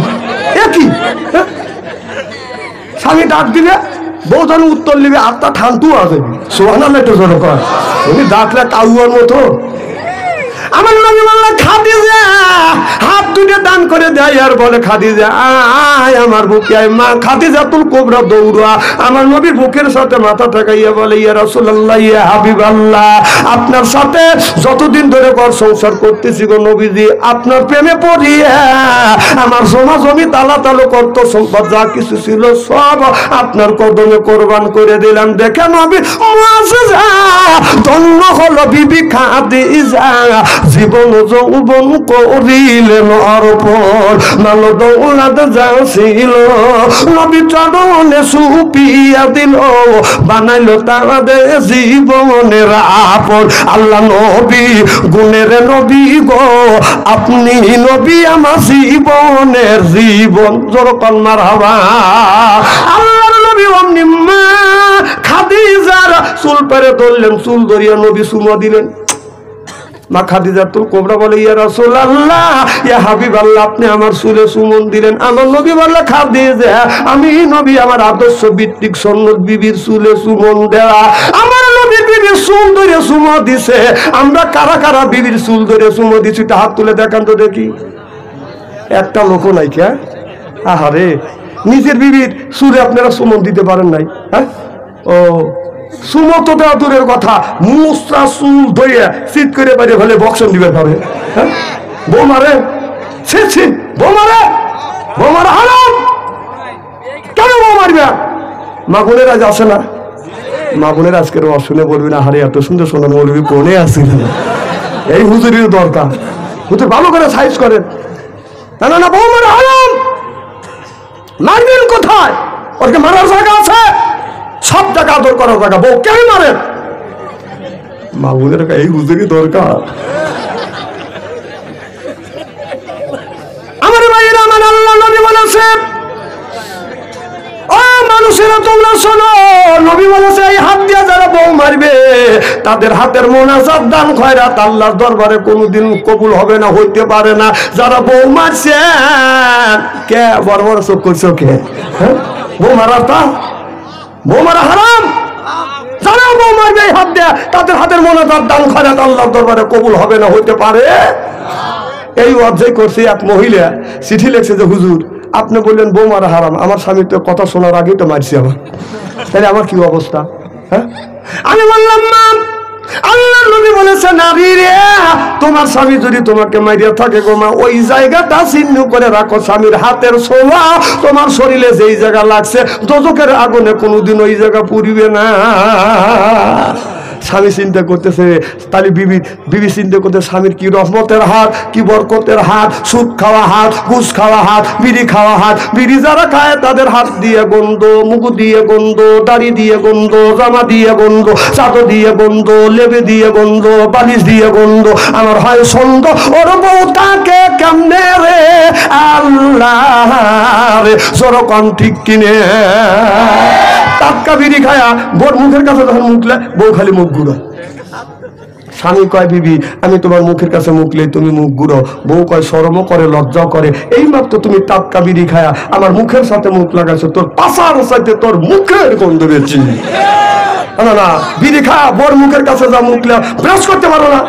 স্বামী ডাক দিলে বউ যেন উত্তর নিবে আত্মা ঠান্টু আসবে সুবহানাল্লাহ একটু জোরে কর উনি ডাকলে কাউয়ার মতো আমার নবী বললেন খাদিজা হাত দুটো দান করে দেয় আর বলে খাদিজা আয় আমার বুকে আয়। মা খাদিজাতুল কুবরা দৌড়া আমার নবীর বুকের সাথে মাথা ঠেকাইয়া বলে ইয়া রাসূলুল্লাহ ইয়া হাবিবাল্লাহ আপনার সাথে যতদিন ধরে ঘর সংসার করতেছি গো নবীজি আপনার প্রেমে পড়িয়া আমার জমা জমি তালা তালো করত সম্পদ যা কিছু ছিল সব আপনার কদমে কোরবান করে দিলাম। দেখে নবী মুআজ্জিজা ধন্য হলো বিবি খাদিজা জীবন যৌবন করিলেন অর্পণ মাল দৌলত যা ছিল নবী চরণে সুপিয়া দিল বানাইলো তাদের জীবনের আপন। আল্লাহ নবী গুণের নবী গো আপনি নবী আমার জীবনের জীবন জোরকন মারহাবা। আল্লাহর নবী অমনি মা খাদিজার চুল পেরে ধরলেন চুল ধরিয়া নবী চুমা দিলেন। মা খাদিজাতুল কুবরা বলে ইয়া রাসূলুল্লাহ ইয়া হাবিবাল্লাহ আপনি আমার চুলে চুমন দিলেন। আমার নবী বললেন খাদিজা আমি নবী আমার আদর্শ ভিত্তিক সুন্নত বিবির চুলে চুমন দেওয়া। আমার নবী বিবির চুল ধরে চুমো দিছে। আমরা কারা কারা বিবির চুল ধরে চুমো দিছি তা হাত তুলে দেখান তো দেখি। একটা লোক নাই কে আহারে নিজের বিবির চুলে আপনারা চুমন দিতে পারেন নাই? হ্যাঁ ও সুমত দেওয়া দূরের কথা মুসরা চুল ধইয়া চিৎ করে বাইরে ফেলে বক্সন দিবে পারে। হ্যাঁ বউ মারে ছি বউ মারে হারাম কেন বউ মারবে? মা বোনের আজ আসে না মা বোনের আজকের শুনে বলবি না হারে এত সুন্দর সুন্দর বলবি কোনে আসি এই হুজুরির দরকার হুজুর ভালো করে সাইজ করেন। না না না বউ মারে হারাম মারবেন কোথায়? ওকে মারার জায়গা আছে সব জায়গা আদর করার জায়গা বউ কেন মারেন? মা বোনের এই হুজুরি দরকার। আমার ভাইয়েরা আমার আল্লাহ নবী বলেছে ও মানুষেরা তোমরা শোনো নবী বলেছে এই হাত দিয়ে যারা বউ মারবে তাদের হাতের মোনাজাত দান খয়রাত আল্লাহর দরবারে কোনোদিন কবুল হবে না হইতে পারে না। যারা বউ মারছে কে বড় বড় চোখ করছে কে? হ্যাঁ বউ মারার তা বউ মারা হারাম। যারা বউ মারবে হাত দেয়া তাদের হাতের মোনাজাত দান খয়রাত আল্লাহর দরবারে কবুল হবে না হইতে পারে। এই অধ্যায় করছে এক মহিলা চিঠি লিখছে যে হুজুর আপনি বললেন বউ মারা হারাম আমার স্বামীর তো কথা শোনার আগেই তো মারছি আমার তাহলে আমার কি অবস্থা? হ্যাঁ আমি বললাম মা আল্লাহর নবী বলেছে নারী রে তোমার স্বামী যদি তোমাকে মারিয়া থাকে গো মা ওই জায়গাটা চিহ্ন করে রাখো স্বামীর হাতের ছোঁয়া তোমার শরীরে যেই জায়গা লাগছে দোজখের আগুনে কোনোদিন ওই জায়গা পুড়িবে না। স্বামী চিন্তা করতেছে তাহলে বিবি চিন্তা করতে স্বামীর কি রহমতের হাত কি বরকতের হাত সুদ খাওয়া হাত ঘুষ খাওয়া হাত বিড়ি খাওয়া হাত বিড়ি যারা খায় তাদের হাত দিয়ে গন্ধ মুখ দিয়ে গন্ধ দাড়ি দিয়ে গন্ধ জামা দিয়ে গন্ধ চাদর দিয়ে গন্ধ লেবে দিয়ে গন্ধ বালিশ দিয়ে গন্ধ। আমার হয় সন্দ ওর বউ তাকে কেমনে রে আল্লাহ রে জোরকম ঠিক কিনে টাটকা বিড়ি খায়া বোর মুখের কাছে যখন মুখলে বউ খালি মুখ গুঁড়ো। স্বামী কয় বিবি আমি তোমার মুখের কাছে মুখলে তুমি মুখ গুঁড়ো। বউ কয় শরমও করে লজ্জাও করে এই মাত্র তুমি টাটকা বিড়ি খায়া আমার মুখের সাথে মুখ লাগাইছো তোর পাশার সাথে তোর মুখের গন্ধ বেশি। না না বিড়ি খায়া বোর মুখের কাছে যা মুখলে ব্রাশ করতে পারো না।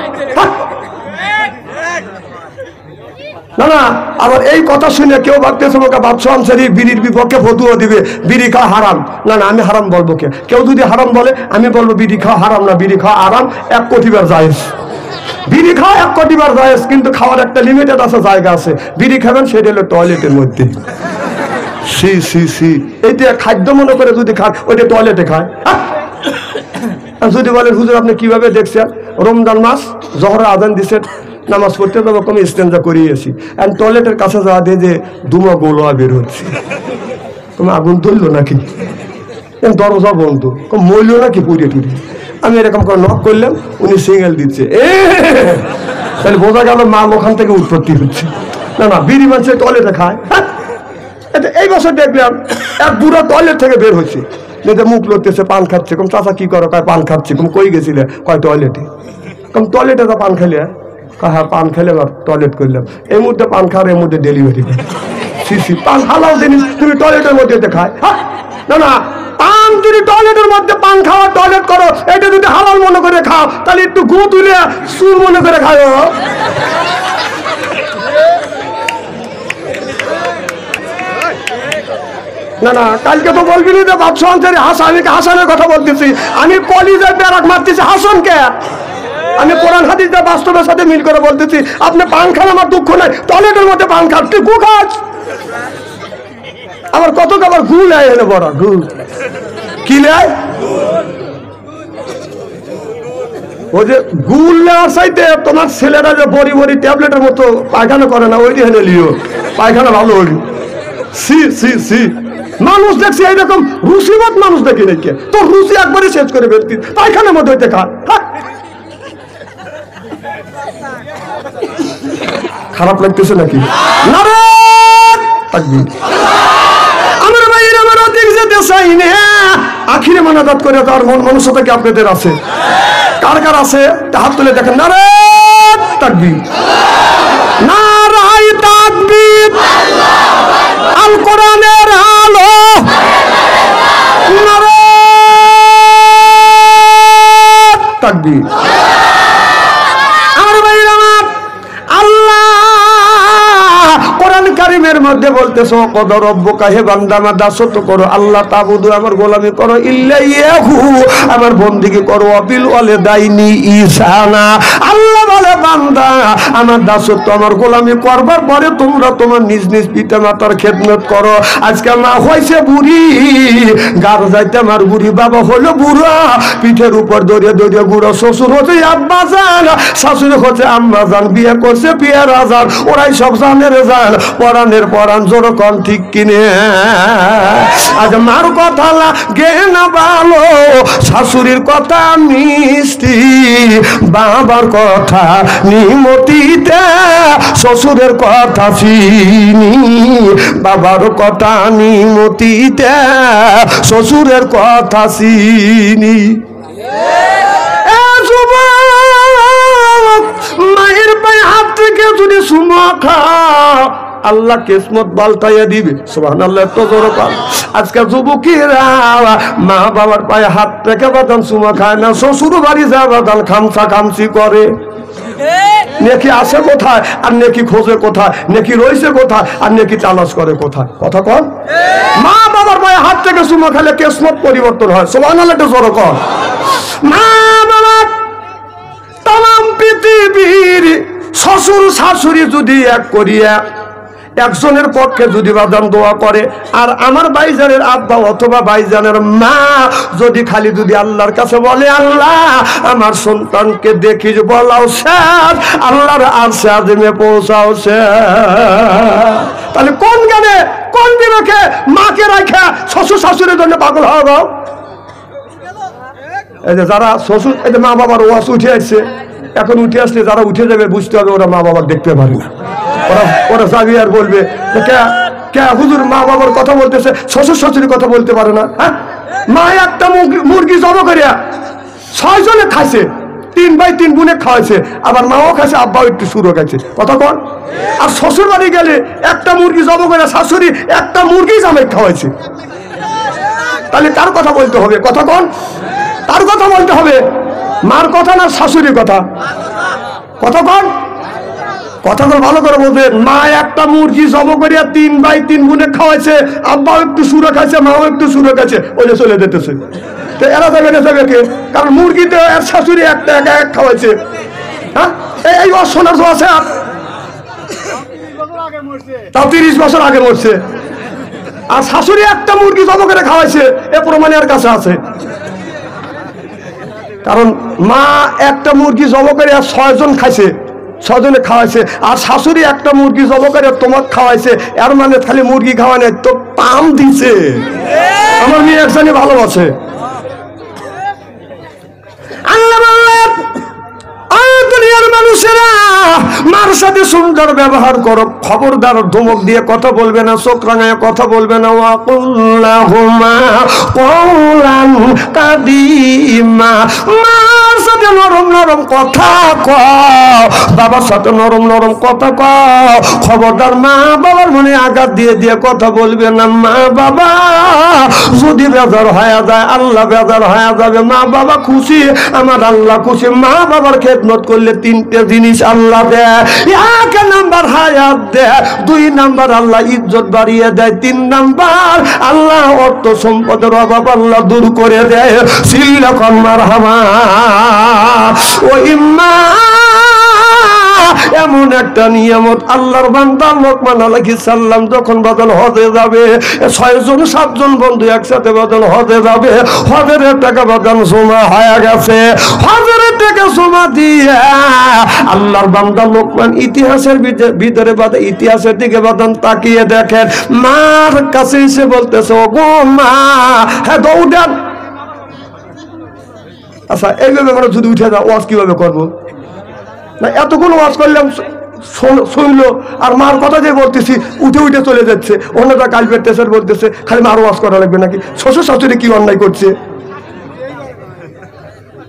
না না আবার এই কথা শুনে কেউ ভাবতেছে ওকে বাদশা আনসারী বিড়ির বিপক্ষে ফতুয়া দিবে বিড়ি খাওয়া হারাম। না না আমি হারাম বলবো কে? কেউ যদি হারাম বলে আমি বলবো বিড়ি খাওয়া হারাম না বিড়ি খাওয়া আরাম 1 কোটিবার জায়েজ। বিড়ি খাওয়া 1 কোটিবার জায়েজ কিন্তু খাওয়ার একটা লিমিটেড আছে জায়গা আছে। বিড়ি খাবেন সেটা হলো টয়লেটের মধ্যে। সি সি সি এইটা খাদ্য মনে করে যদি খান ওইটা টয়লেটে খায়। যদি বলেন হুজুর আপনি কিভাবে দেখছেন রমজান মাস জোহরের আজান দিচ্ছেন নামাজ পড়তে যাবো কম ইস্তেঞ্জা করিয়েছি এন্ড টয়লেটের কাছে যাওয়া দিয়ে যে দুমা গোলোয়া বের হচ্ছে তুমি আগুন তুললো নাকি দরজা বন্ধ মইল নাকি পুড়িয়ে টুড়িয়ে আমি এরকম করে নক করলাম উনি সিঙ্গেল দিচ্ছে তাহলে বোঝা গেল মা ওখান থেকে উৎপত্তি হচ্ছে। না না বিড়ি মানুষের টয়লেটে খায়। এই বছর দেখলাম এক বুড়া টয়লেট থেকে বের হয়েছে নিজে মুখ লড়তেছে পান খাচ্ছে কম চাচা কি করো কয় পান খাচ্ছি কম কই গেছিলে কয় টয়লেটে কম টয়লেটে তো পান খেলে হ্যাঁ পান খেলে টয়লেট করলাম এই মুহূর্তে পান খাওয়ার এর মধ্যে ডেলিভারি সিসি পান হালাও জিনিস তুমি টয়লেটের মধ্যে খায়। না না পান যদি টয়লেটের মধ্যে পান খাওয়া টয়লেট করো, এটা যদি হালাল মনে করে খাও তাহলে একটু গু তুলে সুর মনে করে খাও। না না, কালকে তো বলবি না বাদশাহ আনসারী হাসান, আমি হাসানের কথা বলতেছি, আমি কলিজায় ব্যারাক মারতেছি হাসানকে। আমি কোরআন হাদিস বাস্তবের সাথে মিল করে বলতেছি, আপনি পান খান আমার দুঃখ নাই, টয়লেটের মধ্যে পান খান, তুই গু খাস। আমার কত আবার গু নেয় এনে বড় গু কি নেয়, ওই যে গুল নেওয়ার চাইতে তোমার ছেলেরা যে বড়ি বড়ি ট্যাবলেটের মতো পায়খানা করে না, ওইটি এনে লিও, পায়খানা ভালো হইল। সি সি সি, মানুষ দেখছি এইরকম রুচিবাদ মানুষ দেখি নাকি, তোর রুচি একবারই শেষ করে ফেলতি, পায়খানার মধ্যে হইতে খা। খারাপ লাগতেছে নাকি? আমার ভাইয়ের আমার অধিক যেতে চাই না, আখিরে মানাজাত করে তার মন মনুষ্যতা কি আপনাদের আছে? কার কার আছে হাত তুলে দেখেন। নারে তাকবীর, নারায়ে তাকবীর, আল কোরআনের আলো, নারে তাকবীর। আমার ভাইয়ের আমার, আল্লাহ কোরআন কারীমের মধ্যে বলতেছো কদ রব্বুকা, হে বান্দা আমার দাসত্ব করো, আল্লাহ তাবুদু আমার গোলামি করো, ইল্লাইয়াহু আমার বন্দেগী করো, বিল ওয়ালিদাইনি ইহসানা। আল্লাহ বলে বান্দা আমার দাসত্ব আমার গোলামি করবার পরে তোমরা তোমার নিজ নিজ পিতা মাতার খেদমত করো। আজকে মা হয়েছে বুড়ি, গার যাইতে আমার বুড়ি, বাবা হলো বুড়া, পিঠের উপর দড়িয়ে দড়িয়ে বুড়ো, শ্বশুর হচ্ছে আব্বা জান, শাশুড়ি হচ্ছে আম্মা জান, বিয়ে করছে পিয়ারা জান, ওরাই সব জানের জান, পরাণের পরাণ জোরকন ঠিক কিনে। আজ মার কথা লাগে না ভালো, শাশুড়ির কথা মিষ্টি, বাবার কথা নিমতিতে, শ্বশুরের কথা চিনি, বাবার কথা নিমতিতে, শ্বশুরের কথা চিনি। মায়ের পায়ে হাত থেকে যদি সুমা খাও আল্লাহ কিসমত পাল্টাইয়া দিবে। সুবহানাল্লাহ, তো জোরে পাল। আজকে যুবকেরা মা বাবার পায়ে হাত থেকে বাদান সুমা খায় না, শ্বশুর বাড়ি যা বাদান খামসা খামসি করে। নেকি আসে কোথায় আর নেকি খোঁজে কোথায়, নেকি রইছে কোথায় আর নেকি তালাশ করে কোথায়? কথা কন। মা বাবার পায়ে হাত থেকে সুমা খাইলে কিসমত পরিবর্তন হয়। সুবহানাল্লাহ, তো জোরে কন। মা বাবা তাম পৃথিবীর শ্বশুর শাশুড়ি যদি এক করিয়া একজনের পক্ষে যদি বাদাম দোয়া করে, আর আমার ভাইজানের আব্বা অথবা ভাইজানের মা যদি খালি যদি আল্লাহর কাছে বলে আল্লাহ আমার সন্তানকে দেখিস, বলাও শেষ, আল্লাহর আরশে আযমে পৌঁছাও শেষ। তাহলে কোন জ্ঞানে কোন বিবেকে মাকে রাখা শ্বশুর শাশুড়ির জন্য পাগল হওয়া গো? এই যে যারা শ্বশুর, এই যে মা বাবার ওয়াজ উঠে আসছে, এখন উঠে আসলে যারা উঠে যাবে বুঝতে হবে ওরা মা বাবার দেখতে পারে না। ওরা যাবি আর বলবে কে হুজুর মা বাবার কথা বলতেছে, শ্বশুর শাশুড়ির কথা বলতে পারে না। হ্যাঁ, মা একটা মুরগি জব করিয়া 6 জনে খাইছে, 3 ভাই 3 বোনে খাওয়াইছে, আবার মাও খাইছে, আব্বাও একটু সুরও খাইছে। কথা কন। আর শ্বশুর বাড়ি গেলে একটা মুরগি জব করে শাশুড়ি একটা মুরগি জামাই খাওয়াইছে। তাহলে কার কথা বলতে হবে? কথা কন, তার কথা বলতে হবে, মার কথা না শাশুড়ির কথা? কথা কন, কথা ভালো করে বলবে। মা একটা মুরগি জব করিয়া 3 ভাই 3 বোনে খাওয়াইছে, আব্বাও একটু সুরে খাইছে, মাও একটু সুরে খাইছে, ওইটা চলে যেতেছে। তো এরা যাবে না যাবে কে? কারণ মুরগিতে এর শাশুড়ি একটা একা এক খাওয়াইছে। হ্যাঁ, এই অশোনার তো আছে, তাও 30 বছর আগে মরছে, আর শাশুড়ি একটা মুরগি জব করে খাওয়াইছে, এ প্রমাণ এর কাছে আছে। কারণ মা একটা মুরগি জব করে 6 জন খাইছে, 6 জনে খাওয়াইছে, আর শাশুড়ি একটা মুরগি জব করে তোমাকে খাওয়াইছে, এর মানে খালি মুরগি খাওয়া নেই তো পাম দিছে। আমার মেয়ে একজনই ভালোবাসে। আল্লাহ বললেন দুনিয়ার মানুষেরা মার সাথে সুন্দর ব্যবহার করো, খবরদার ধমক দিয়ে কথা বলবে না, চোখ রাঙায় কথা বলবে না। ওয়াকুল্লাহুমা কওলান কাদিমা, মা বাবার সাথে নরম নরম কথা কও, বাবার সাথে নরম নরম কথা কও। খবরদার মা বাবার মনে আঘাত দিয়ে দিয়ে কথা বলবে না। মা বাবা যদি বেজার হয়ে যায় আল্লাহ বেজার হয়ে যাবে। মা বাবা খুশি আমার আল্লাহ খুশি। মা বাবার খেদমত করলে তিনটে জিনিস আল্লাহ দেয়। এক নাম্বার হায়াত দেয়, 2 নাম্বার আল্লাহ ইজ্জত বাড়িয়ে দেয়, 3 নাম্বার আল্লাহ অর্থ সম্পদের অভাব আল্লাহ দূর করে দেয়। সিল্লা কন্মার হামা ও ইম্মা এমন একটা নিয়ামত আল্লাহর বান্দা লোকমান আলাইহিস সালাম যখন বদল হজে যাবে, 6 জন 7 জন বন্ধু একসাথে বদল হজে যাবে। হজের টাকা বদল জমা হয়ে গেছে। হজের টাকা জমা দিয়ে আল্লাহর বান্দা লোকমান ইতিহাসের ভিতরে বাদে ইতিহাসের দিকে বদন তাকিয়ে দেখেন, মার কাছে এসে বলতেছে, ও গো মা, হ্যাঁ দৌড়ান। আচ্ছা এইভাবে আমরা যদি উঠে যাও ওয়াজ কিভাবে করবো? না এতক্ষণ ওয়াজ করলাম শুনলো, আর মার কথা যে বলতেছি উঠে উঠে চলে যাচ্ছে। অন্যটা কাল পেটেছে বলতেছে খালি মার ওয়াজ করা লাগবে নাকি? শ্বশুর শাশুড়ি কি অন্যায় করছে?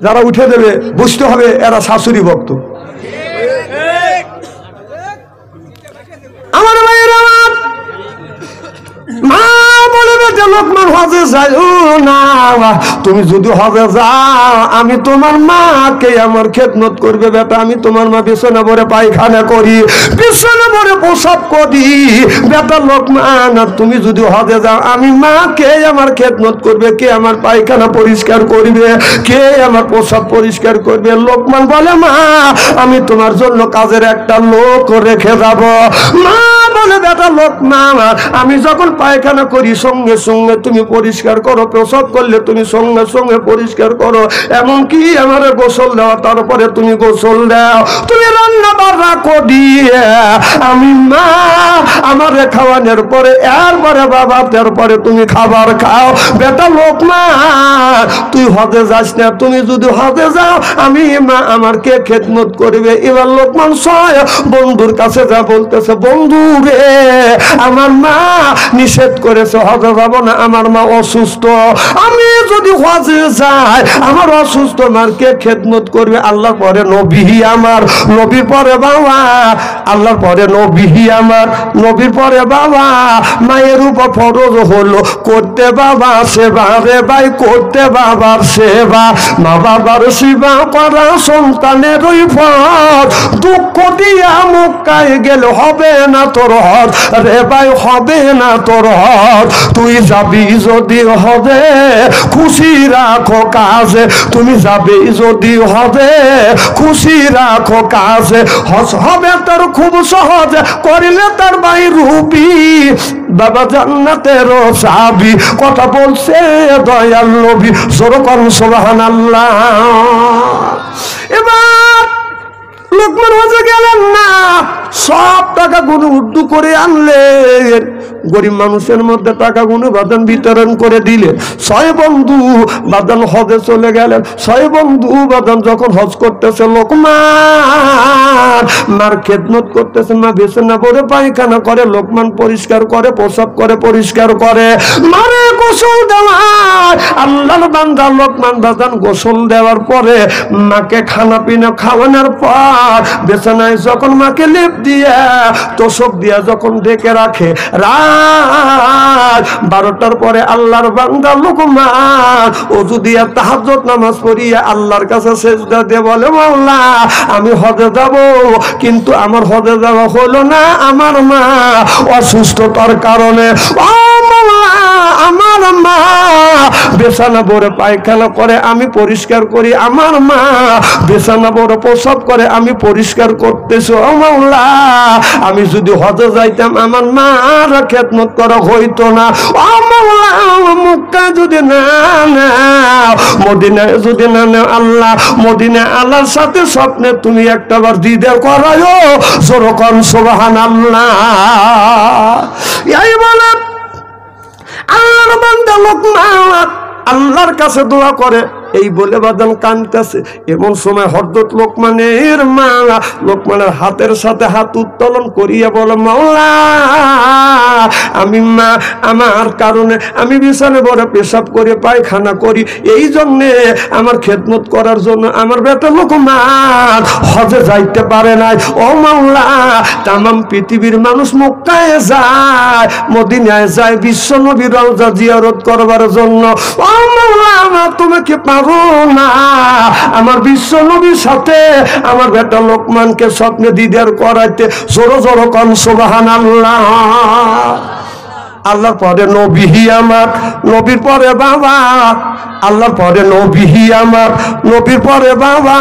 যারা উঠে দেবে বুঝতে হবে এরা শাশুড়ি ভক্ত। আমার ভাইয়েরা, মা বলবে যে লোকমান হজে যাইও না, তুমি যদি হজে যাও আমি তোমার মাকে আমার খেদমত করবে। বেটা আমি তোমার মা বিছানা ভরে পায়খানা করি, বিছানা ভরে প্রসাব করি। বেটা লোকমান তুমি যদি হজে যাও আমি মাকে আমার খেদমত করবে, কে আমার পায়খানা পরিষ্কার করবে, কে আমার প্রসাব পরিষ্কার করবে? লোকমান বলে মা আমি তোমার জন্য কাজের একটা লোক রেখে যাব। মা বলে বেটা লোকমান আমি যখন পায়খানা করি সঙ্গে সঙ্গে তুমি পরিষ্কার করো, প্রসাব করলে তুমি সঙ্গে সঙ্গে পরিষ্কার করো, এমনকি আমার গোসল দাও তারপরে তুমি গোসল দাও, তুমি রান্না বান্না করিয়ে আমি মা আমার খাওয়ানোর পরে এরপরে বাবা তারপরে তুমি খাবার খাও। বেটা লোকমান তুই হজে যাস না, তুমি যদি হজে যাও আমি মা আমার কে খেদমত করবে? এবার লোকমান 6 বন্ধুর কাছে যা বলতেছে, বন্ধু রে আমার মা নিষেধ করেছে হজে যাব না, আমার মা অসুস্থ, আমি যদি হজে যাই আমার অসুস্থ মার কে খেদমত করবে? আল্লাহর পরে নবী আমার, নবীর পরে বাবা, আল্লাহর পরে নবী আমার, নবীর পরে বাবা। মায়ের উপর ফরজ হলো করতে বাবা সেবা রে ভাই, করতে বাবার সেবা। মা বাবার সেবা করা সন্তানের ওই ফরজ। দুঃখ দিয়া মক্কায় গেলে হবে না তোর হজ রে ভাই, হবে না তোর হজ। তুই যাবি যদি হবে খুশি রাখো কাজে, তুমি যাবি যদি হবে খুশি রাখো কাজে। হজ হবে তোর খুব সহজ, করিলে তার ভাই রূপী বাবা জান্নাতের চাবি। কথা বলছে দয়াল নবী, যেরকম সুবহানাল্লাহ। এবার লোকমান হজে গেলেন না, সব টাকা গুলো উর্দু করে আনলেন, গরিব মানুষের মধ্যে টাকা গুলো বাদান বিতরণ করে দিলেন। 6 বন্ধু বাদান হজে চলে গেলেন। 6 বন্ধু বাদান যখন হজ করতেছে, লোকমান মার খেদমত করতেছে, মা বিছানা ভরে পায়খানা করে, লোকমান পরিষ্কার করে, প্রসাব করে, পরিষ্কার করে, মারে গোসল দেওয়ার আল্লাহর বান্দা লোকমান বাদান গোসল দেওয়ার পরে মাকে খানা পিনা খাওয়ানোর পর বিছানায় যখন মাকে লেপ দিয়া তোষক দিয়া যখন ঢেকে রাখে, রাত 12টার পরে আল্লাহর বান্দা লোকমান ওযু দিয়া তাহাজ্জুদ নামাজ পড়িয়া আল্লাহর কাছে সিজদা দিয়ে বলে, মাওলা আমি হজে যাব কিন্তু আমার হজে যাওয়া হলো না, আমার মা অসুস্থতার কারণে। ও মাওলা আমার মা বিছানা ভরে পায়খানা করে আমি পরিষ্কার করি, আমার মা বিছানা ভরে প্রসাব করে আমি পরিষ্কার করতেছি। ও মাওলা আমি যদি হজে যাইতাম আমার মার খেদমত করা হইতো না। ও মাওলা মক্কা যদি না নাও, মদিনায় যদি না নাও, আল্লাহ মদিনা আল্লাহর সাথে স্বপ্নে তুমি একটাবার দিদার করায়ো, যেরকম সুবহানাল্লাহ। এই বলে আল্লাহর বান্দা লোকমান আল্লাহর কাছে দোয়া করে, এই বলে বাদান কানতেছে। এমন সময় হযরত লোকমানের মা লোকমানের হাতের সাথে হাত উত্তোলন করিয়া বলে, মাওলা আমি মা আমার কারণে আমি বিছানে বড় পেশাব করে পায়খানা করি, এই জন্যে আমার খেদমত করার জন্য আমার বেটা লোকমান হজে যাইতে পারে নাই। ও মাওলা, তামাম পৃথিবীর মানুষ মক্কায় যায়, মদিনায় যায় বিশ্ব নবীর রওজা জিয়ারত করবার জন্য। ও মাওলা, তুমি কি পারো না আমার বিশ্ব নবীর সাথে আমার বেটা লোকমানকে স্বপ্নে দিদার করাইতে? জোরো জোরো কন সুবহানাল্লাহ। আল্লাহর পরে নবী আমার, নবীর পরে বাবা, আল্লাহর পরে নবী আমার, নবীর পরে বাবা।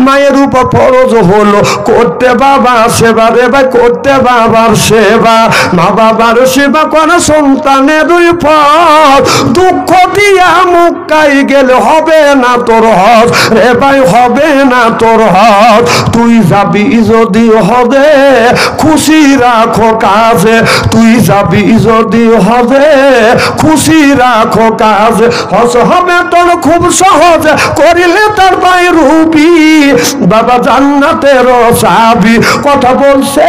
মায়ের উপর ফরজ হলো করতে বাবা সেবা রে ভাই, করতে বাবার সেবা। মা বাবার সেবা করা সন্তানের পথ, দুঃখ দিয়া মক্কায় গেলে হবে না তোর হজ রে ভাই, হবে না তোর হজ। তুই যাবি যদি হবে খুশি রাখো কাজে, তুই যাবি যদি হবে খুশি রাখো কাজে। হজ হবে তোর খুব সহজ, করিলে তার ভাই রূপী বাবা জান্নাতের চাবি। কথা বলছে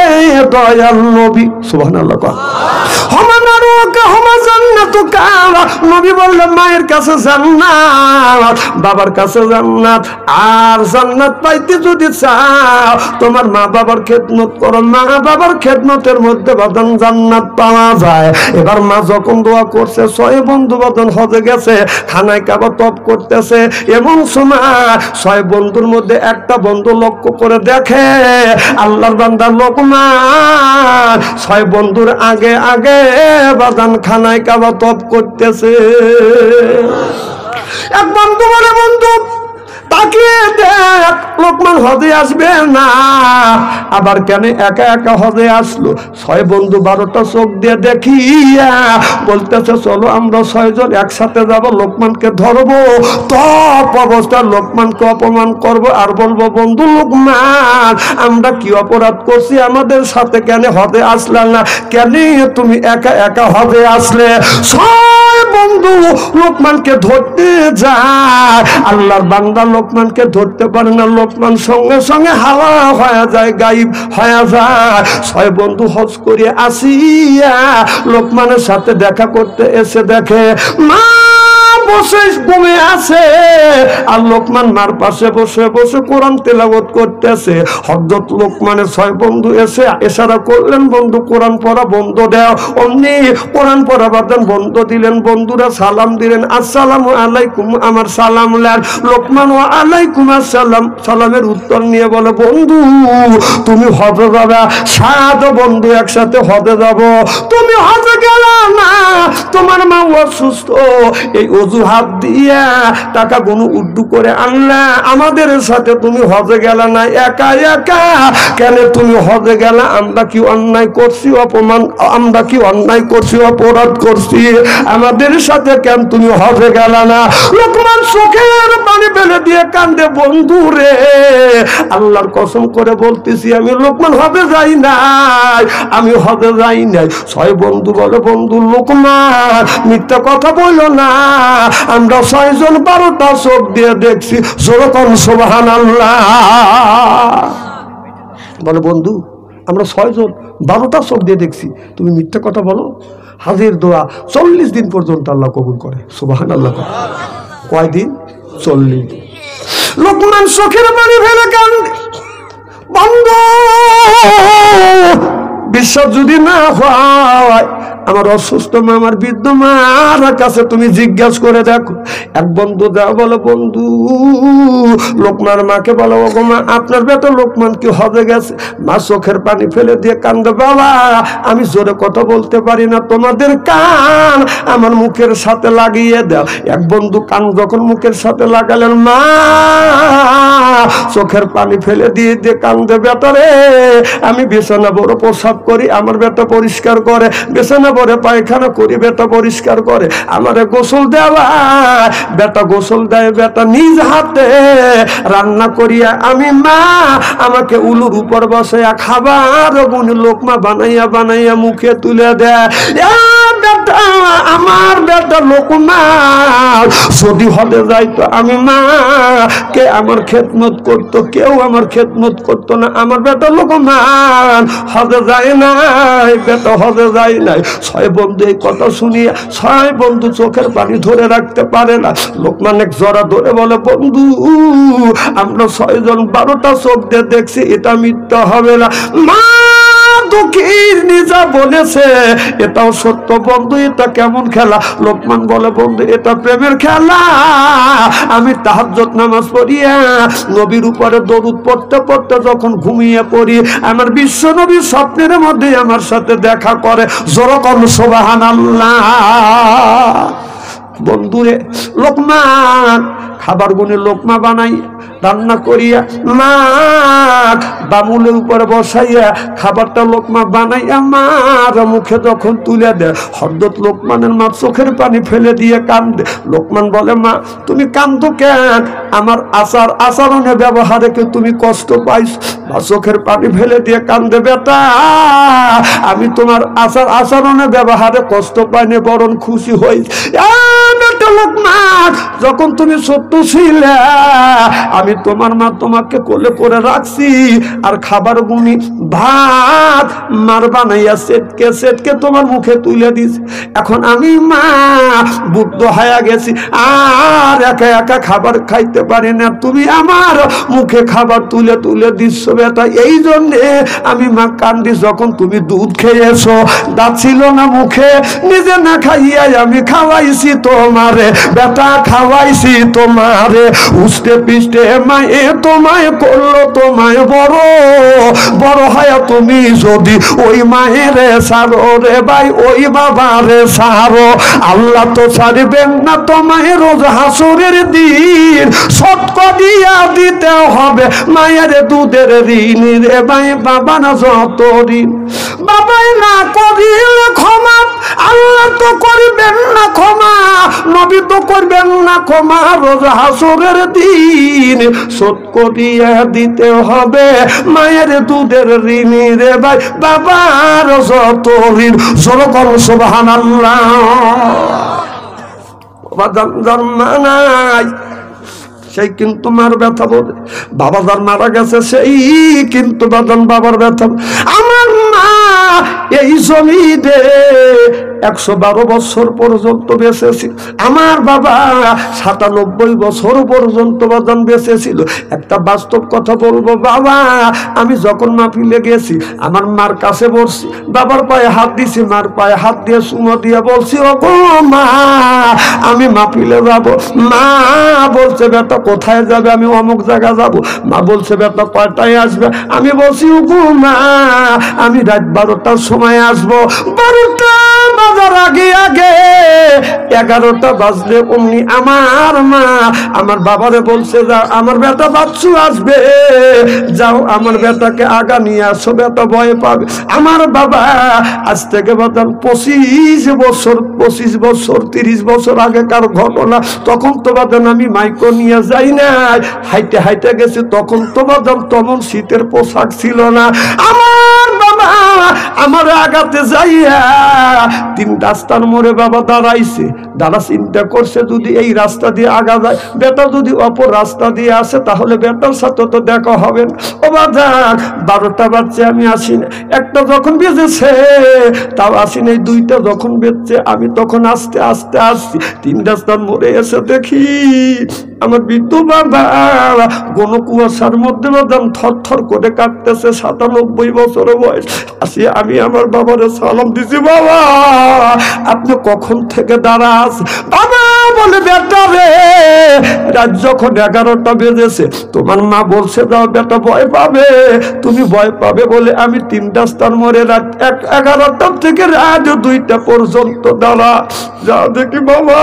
দয়াল নবী, সুবহানাল্লাহ। নবী বললেন মায়ের কাছে জান্নাত, বাবার কাছে জান্নাত। আর জান্নাত পাইতে যদি চাও তোমার মা বাবার খেদমত করো, মা বাবার খেদমতের মধ্যে বাদন জান্নাত পাওয়া যায়। এবার মা যখন দোয়া করছে, 6 বন্ধু বাদন হজে গেছে, খানায় কাবা তপ করতেছে। এমন সময় 6 বন্ধুর মধ্যে একটা বন্ধু লক্ষ্য করে দেখে আল্লাহর বান্দা লোকমান 6 বন্ধুর আগে আগে বাদান খানায় কাবা তপ করতেছে। এক বন্ধু বলে, বন্ধু তাকিয়ে দেখ, লোকমান হজে আসবে না। আবার কেন একা একা হজে আসলো? 6 বন্ধু 12টা চোখ দিয়ে দেখিয়া বলতেছে, চলো আমরা 6 জন একসাথে যাব, লোকমানকে ধরবো, তপ অবস্থা লোকমানকে অপমান করব, আর বলবো, বন্ধু লোকমান আমরা কি অপরাধ করছি, আমাদের সাথে কেন হজে আসলে না, কেন তুমি একা একা হজে আসলে? 6 বন্ধু লোকমানকে ধরতে যায়, আল্লাহর বান্দা লোকমানকে ধরতে পারে না। লোকমান সঙ্গে সঙ্গে হাওয়া হয়ে যায়, গায়েব হয়ে যায়। 6 বন্ধু হজ করে আসিয়া লোকমানের সাথে দেখা করতে এসে দেখে মা বসে ঘুমে আছে, আর লোকমান মার পাশে বসে বসে কোরআন তেলাওয়াত করতেছে। হযরত লোকমানের 6 বন্ধু এসে ইশারা করলেন, বন্ধু কোরআন পড়া বন্ধ দাও। অমনি কোরআন পড়া বাদন বন্ধ দিলেন। বন্ধুরা সালাম দিলেন, আসসালামু আলাইকুম, আমার সালাম লেন। লোকমান ওয়া আলাইকুম আসসালাম, সালামের উত্তর নিয়ে বলে, বন্ধু তুমি হজে যাবে? 7 বন্ধু একসাথে হজে যাব। তুমি হজে গেলা না, তোমার মা অসুস্থ, এই অজুহাত দিয়া টাকা গুনো উড্ডু করে আনলা, আমাদের সাথে তুমি হজে গেলা না একা একা, কেন তুমি হজে গেলা? আমরা কি অন্যায় করছি, অপমান, আমরা কি অন্যায় করছি, অপরাধ করছি, আমাদের সাথে কেন তুমি হজে গেলা না? লোকমান চোখের পানি ফেলে দিয়ে কান্দে, বন্ধু রে আল্লাহর কসম করে বলতেছি আমি লোকমান হজে যাই নাই, আমি হজে যাই নাই। 6 বন্ধু বলে, বন্ধু লোকমান মিথ্যা কথা বললো না, আমরা 6 জন 12টা চোখ দিয়ে দেখছি। যেরকম সুবহানাল্লাহ বলে, বন্ধু আমরা 6 জন 12টা চোখ দিয়ে দেখছি, তুমি মিথ্যা কথা বলো? হাজির দোয়া 40 দিন পর্যন্ত আল্লাহ কবুল করে। সুবহানাল্লাহ। কয়দিন? 40 দিন। লোকমান চোখের পানি ফেলে কান্দে, বন্ধু বিশ্বাস যদি না হয় আমার অসুস্থ মা, আমার বৃদ্ধ মার কাছে তুমি জিজ্ঞাসা করে দেখো। এক বন্ধু দেওয়া বলো, বন্ধু লোকমানের মাকে বলো, ওগো মা আপনার বেটা লোকমান কি হজে গেছে? মা চোখের পানি ফেলে দিয়ে কান্দে, বাবা আমি জোরে কথা বলতে পারি না, তোমাদের কান আমার মুখের সাথে লাগিয়ে দাও। এক বন্ধু কান যখন মুখের সাথে লাগালেন, মা চোখের পানি ফেলে দিয়ে দিয়ে কান্দে, বেটা রে আমি বিছানা বড় প্রসাব করি, আমার বেটা পরিষ্কার করে, বিছানা ভরে পায়খানা করি, বেটা পরিষ্কার করে, আমারে গোসল দেওয়া, বেটা গোসল দেয়, বেটা নিজ হাতে রান্না করিয়া আমি মা আমাকে উলুর উপর বসাইয়া খাবার গুনে লোকমা বানাইয়া বানাইয়া মুখে তুলে দেয়। আমার বেটা লোকমা যদি হদে যাইতো, আমি মা কে আমার খেদমত করতো? কেউ আমার খেদমত করতো না। আমার বেটা লোকমান হদে যায় নাই, বেটা হদে যায় নাই। 6 বন্ধু এই কথা শুনিয়া 6 বন্ধু চোখের পানি ধরে রাখতে পারে না। লোকমান এক জোড়া ধরে বলে, বন্ধু আমরা 6 জন 12টা চোখ দিয়ে দেখছি, এটা মিথ্যা হবে না। মা দুঃখীর নিজা বলেছে, এটাও সত্য। বন্ধু এটা কেমন খেলা? লোকমান বলে, বন্ধু এটা প্রেমের খেলা। আমি তাহাজ্জুদ নামাজ পড়িয়া নবীর উপরে দরুদ পড়তে পড়তে যখন ঘুমিয়ে পড়ি, আমার বিশ্ব নবী স্বপ্নের মধ্যে আমার সাথে দেখা করে। জোরে বল সুবহানাল্লাহ। বন্ধুরে, লোকমান খাবার গুনে লোকমা বানাই রান্না করিয়া মা বামুলের উপরে বসাইয়া খাবারটা লোকমা বানাইয়া মার মুখে যখন তুলে দেয়, হযরত লোকমানের মা চোখের পানি ফেলে দিয়ে কান্দে। লোকমান বলে, মা তুমি কান্দো কেন? আমার আচরণে ব্যবহারে কি তুমি কষ্ট পাইছ? মা চোখের পানি ফেলে দিয়ে কান্দে, বেটা আমি তোমার আচরণে ব্যবহারে কষ্ট পাইনি, বরং খুশি হই। লোকমান যখন তুমি সত্য ছিলে, আমি তোমার মা তোমাকে কোলে করে রাখছি, আর খাবার গুনি ভাত মার বানাইয়া সেটকে সেটকে তোমার মুখে তুলে দিছি। এখন আমি মা বুদ্ধ হয়ে গেছি, আর একা একা খাবার খাইতে পারি না, তুমি আমার মুখে খাবার তুলে তুলে দিচ্ছ বেটা। এই জন্যে আমি মা কান্দি। যখন তুমি দুধ খেয়েছো, দাঁত ছিল না মুখে, নিজে না খাইয়াই আমি খাওয়াইছি তোমারে বেটা, খাওয়াইছি তোমারে। উস্তে পিষ্টে মায়ে তোমায় করলো, তোমায় বড় বড় হয় তুমি যদি ওই মায়ের সারো রে ভাই, ওই বাবারে সারো, আল্লাহ তো ছাড়বেন না তোমায় রোজ হাসরের দিন। সৎকা দিয়া দিতে হবে মায়ের দুধের ঋণ রে ভাই, বাবা না যত ঋণ। বাবাই না করিলে ক্ষমা, আল্লাহ তো করবেন না ক্ষমা, নবী তো করবেন না ক্ষমা। রোজ হাসরের দিন শোধ করিয়া দিতে হবে মায়ের দুধের ঋণ রে ভাই, বাবার যত ঋণ। জোরে করো সুবহানাল্লাহ। সেই কিন্তু মার ব্যথা বলে, বাবা যার মারা গেছে সেই কিন্তু বাবার ব্যথা। আমার মা এই জমিতে 112 বছর পর্যন্ত বেঁচেছি। আমার বাবা 97 বছর পর্যন্ত বাজান বেঁচেছিল। একটা বাস্তব কথা বলবো, বাবা আমি যখন মাহফিলে গেছি, আমার মার কাছে বসছি, বাবার পায়ে হাত দিছি, মার পায়ে হাত দিয়ে চুমো দিয়ে বলছি, ও গো মা আমি মাহফিলে যাব। মা বলছে, বেটা কোথায় যাবে? আমি অমুক জায়গা যাব। মা বলছে, বেটা কয়টায় আসবে? আমি বলছি, ও গো মা আমি রাত 12টার সময় আসবো। 12টা বাজার আগে আগে 11টা বাজলে অমনি আমার মা আমার বাবারে বলছে, যাও আমার বেটা বাচ্চু আসবে, যাও আমার বেটাকে আগা নিয়ে আসো, বেটা ভয় পাবে। আমার বাবা আজ থেকে বাদান 25 বছর 30 বছর আগেকার ঘটনা। তখন তো বাদান আমি মাইকো নিয়ে যাই না, হাইটে হাইটে গেছি। তখন তো বাদান তেমন শীতের পোশাক ছিল না। আমার বাবা আমার আগাতে যাইয়া 3 রাস্তার মোড়ে বাবা দাঁড়াইছে। দাদা চিন্তা করছে, যদি এই রাস্তা দিয়ে আগা যায়, বেটা যদি অপর রাস্তা দিয়ে আসে, তাহলে বেটার সাথে তো দেখা হবে না। ও বাজার 12টা বাজছে, আমি আসি না। 1টা যখন বেজেছে তাও আসি নাই। 2টা যখন বেজছে আমি তখন আস্তে আস্তে আসছি। 3 রাস্তার মোড়ে এসে দেখি আমার বৃদ্ধ বাবা কোন কুয়াশার মধ্যে বাদাম থর থর করে কাটতেছে। 97 বছর বয়স। আসি আমি আমার বাবারে সালাম দিছি, বাবা আপনি কখন থেকে দাঁড়া আছে? বাবা বলে, বেটা রে রাত যখন 11টা বেজেছে, তোমার মা বলছে দাও বেটা ভয় পাবে, তুমি ভয় পাবে বলে আমি 3 রাস্তার মোড়ে রাত 11টা থেকে রাত 2টা পর্যন্ত দাঁড়া। যা দেখি বাবা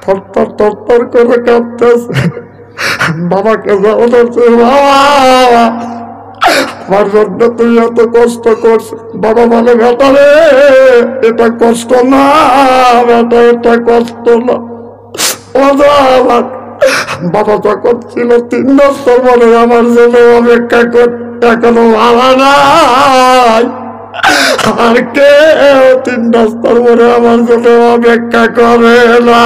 থর থর থর থর করে কাঁদতেছে। বাবাকে বলছে, বাবা আমার জন্য তুই এত কষ্ট করছ। বাবা বলে বেটা রে এটা কষ্ট না বেটা, এটা কষ্ট না। বাবা যখন ছিল 3 বছর বলে আমার জন্য অপেক্ষা করতে, এখনো মারা নাই। আর কে 3 বছর পরে আমার জন্য অপেক্ষা করে না?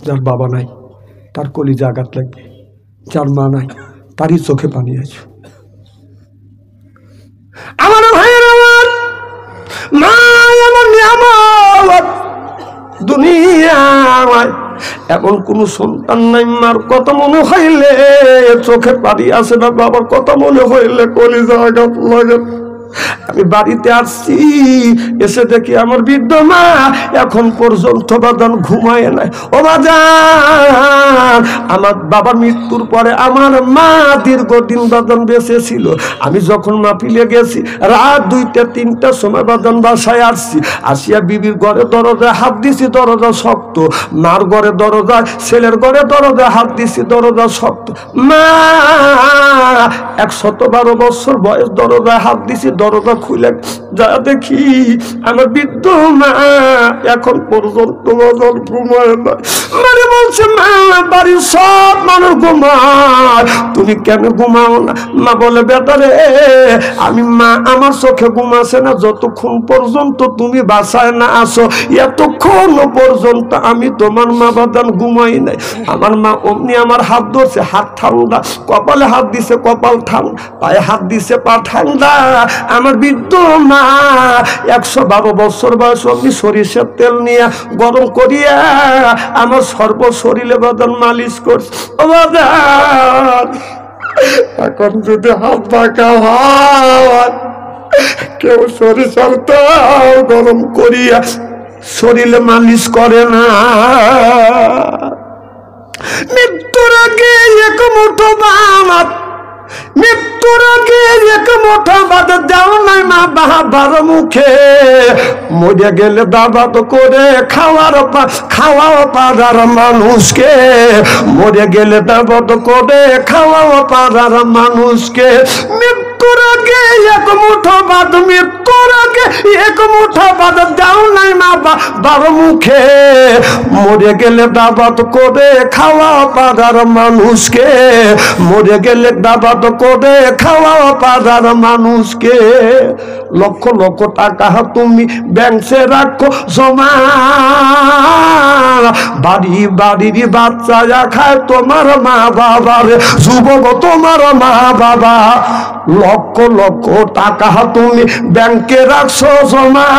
যার বাবা নাই তার কলিজা আঘাত লাগবে, যার মা নাই তারই চোখে পানি আছে। আমার ভাইয়ের আমার মা আমার নিয়ামত দুনিয়ায় এমন কোন সন্তান নাই মার কথা মনে হইলে চোখে পানি আসে না, বাবার কথা মনে হইলে কলিজা আঘাত লাগে। আমি বাড়িতে আসছি, এসে দেখি আমার বৃদ্ধ মা এখন পর্যন্ত বাজান ঘুমায় নাই। ও বাজান, আমার বাবার মৃত্যুর পরে আমার মা দীর্ঘদিন বাজান বেঁচে ছিল। আমি যখন মাহফিলে গেছি রাত 2টা 3টার সময় বাজান বাসায় আসছি, আসিয়া বিবির ঘরে দরজায় হাত দিছি, দরজা শক্ত। মার ঘরে দরজা, ছেলের ঘরে দরজায় হাত দিছি, দরজা শক্ত। মা 112 বছর বয়স, দরজায় হাত দিছি, দরজা খুলে যা দেখি আমার বৃদ্ধ মা এখন পর্যন্ত ঘুমায় না। মানে বলছে মা বাড়ির সব মানুষ ঘুমায়, তুমি কেন ঘুমাও না? মা বলে বেটা রে আমি মা আমার চোখে ঘুমাছে না যতক্ষণ পর্যন্ত তুমি বাসায় না আসো, এতক্ষণ পর্যন্ত আমি তোমার মা বাদান ঘুমাই নাই। আমার মা অমনি আমার হাত ধরছে, হাত ঠান্ডা, কপালে হাত দিছে, কপাল ঠান্ডা, পায়ে হাত দিছে, পা ঠান্ডা। আমার বৃদ্ধ মা 112 বছর বয়স, অমনি সরিষার তেল নিয়ে গরম করিয়া আমার সর্ব শরীরে বাদান মালিশ করছে। ও বাদান, এখন যদি হাত পাকা হয় কেউ সরিষার তেল গরম করিয়া শরীরে মালিশ করে না। মৃত্যুর আগে এক মুঠো ভাত, মৃত্যুর আগে এক মুঠো ভাত দাও নাই মা বাবার মুখে, মরে গেলে দাবাত করে খাওয়াও পাড়ার মানুষকে, মরে গেলে দাবাত করে খাওয়াও পাড়ার মানুষকে। মৃত্যুর আগে এক মুঠো ভাত, মৃত্যুর আগে এক মুঠো ভাত দাও নাই মা বাবার মুখে, মরে গেলে দাবাত করে খাওয়াও পাড়ার মানুষকে, মরে গেলে দাবাত করে খাওয়াও পাড়ার মানুষকে। লক্ষ লক্ষ টাকা তুমি ব্যাংকে রাখো জমা, বাড়ি বাড়ির বাচ্চা খায় তোমার মা বাবার, যুবক তোমার মা বাবা। লক্ষ লক্ষ টাকা তুমি ব্যাংকে রাখছো জমা,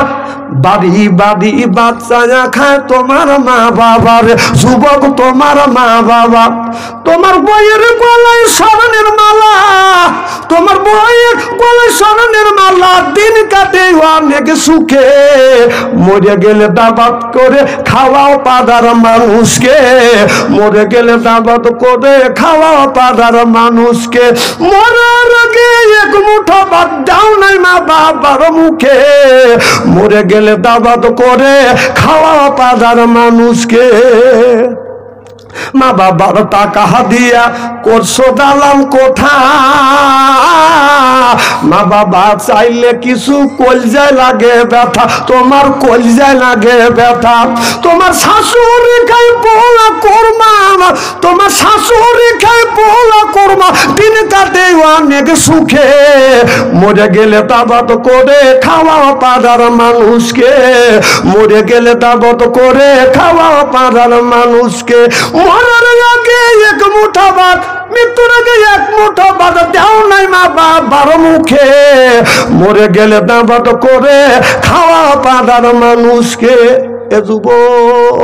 বাড়ি বাড়ি বাচ্চা খায় তোমার মা বাবার, যুবক তোমার মা বাবা। তোমার বইয়ের গলায় স্বর্ণের মালা, তোমার বইয়ের গলায় স্বর্ণের মালা, দিন কাটে অনেক সুখে, মরে গেলে দাবাত করে খাওয়াও পাড়ার মানুষকে, মরে গেলে দাবাত করে খাওয়াও পাড়ার মানুষকে। মরার আগে এক মুঠো ভাত দাও নাই মা বাবার মুখে, মরে গেলে দাবাত করে খাওয়াও পাড়ার মানুষকে। মা বাবার টাকা দিয়া করছো দালাম কোঠা, মা বাবা চাইলে কিছু কলজায় লাগে ব্যথা, তোমার কলজায় লাগে ব্যথা। তোমার শাশুড়ি খাই পোলা কোরমা, তোমার শাশুড়ি খাই পোলা কোরমা, দিন কাটে অনেক সুখে, মরে গেলে দাবাত করে খাওয়া পাড়ার মানুষকে, মরে গেলে দাবাত করে খাওয়া পাড়ার মানুষকে। মরার আগে এক মুঠো ভাত, মৃত্যুর আগে এক মুঠো ভাত দাও নাই মা বাবার মুখে, মরে গেলে দাবাত করে খাওয়া পাড়ার মানুষকে। এ যুবক,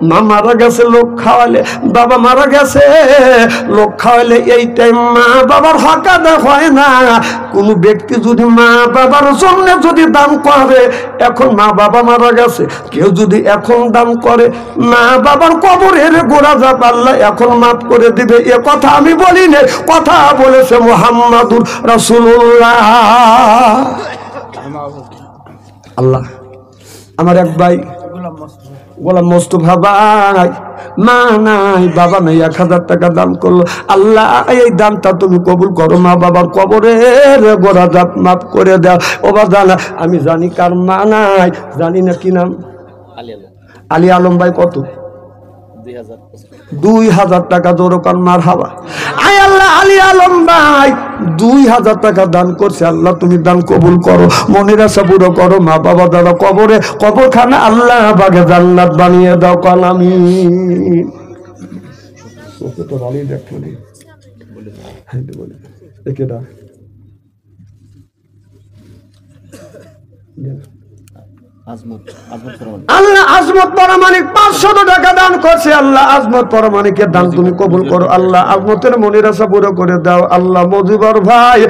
মা মারা গেছে লোক খাওয়ালে, বাবা মারা গেছে লোক খাওয়ালে, এই টাইম মা বাবার হক আদায় হয় না। কোন ব্যক্তি যদি মা বাবার জন্য যদি দান করে, এখন মা বাবা মারা গেছে, কেউ যদি এখন দান করে মা বাবার কবরের গোড়া যাব আল্লাহ এখন মাফ করে দিবে। এ কথা আমি বলি না, কথা বলেছে মুহাম্মাদুর রাসূলুল্লাহ। আল্লাহ আমার এক ভাই গোলাম মোস্তফা ভাই, মা নাই বাবা নাই, 1000 টাকা দান করলো। আল্লাহ এই দানটা তুমি কবুল করো, মা বাবার কবরের গোড়া যাব মাফ করে দাও। ও বাজান আমি জানি কার মা নাই, জানি না কি নাম, আলী আলম ভাই। কত? 2000 টাকা। দোরকান মার হাবা। আয় আল্লাহ আলী আলম ভাই 2000 টাকা দান করছে, আল্লাহ তুমি দান কবুল করো, মনের আশা পুরো করো, মা বাবা দাদা কবরে কবরখানা আল্লাহ বাগে জান্নাত বানিয়ে দাও। কাল আমি তো ভালোই দেখো আল্লাহ আজমত পরামানিক 500 টাকা দান করছে, আল্লাহ আজমত পরামানিকের দান তুমি কবুল করো, আল্লাহ আজমতের মনের আশা পুরো করে দাও। আল্লাহ মজিবর ভাই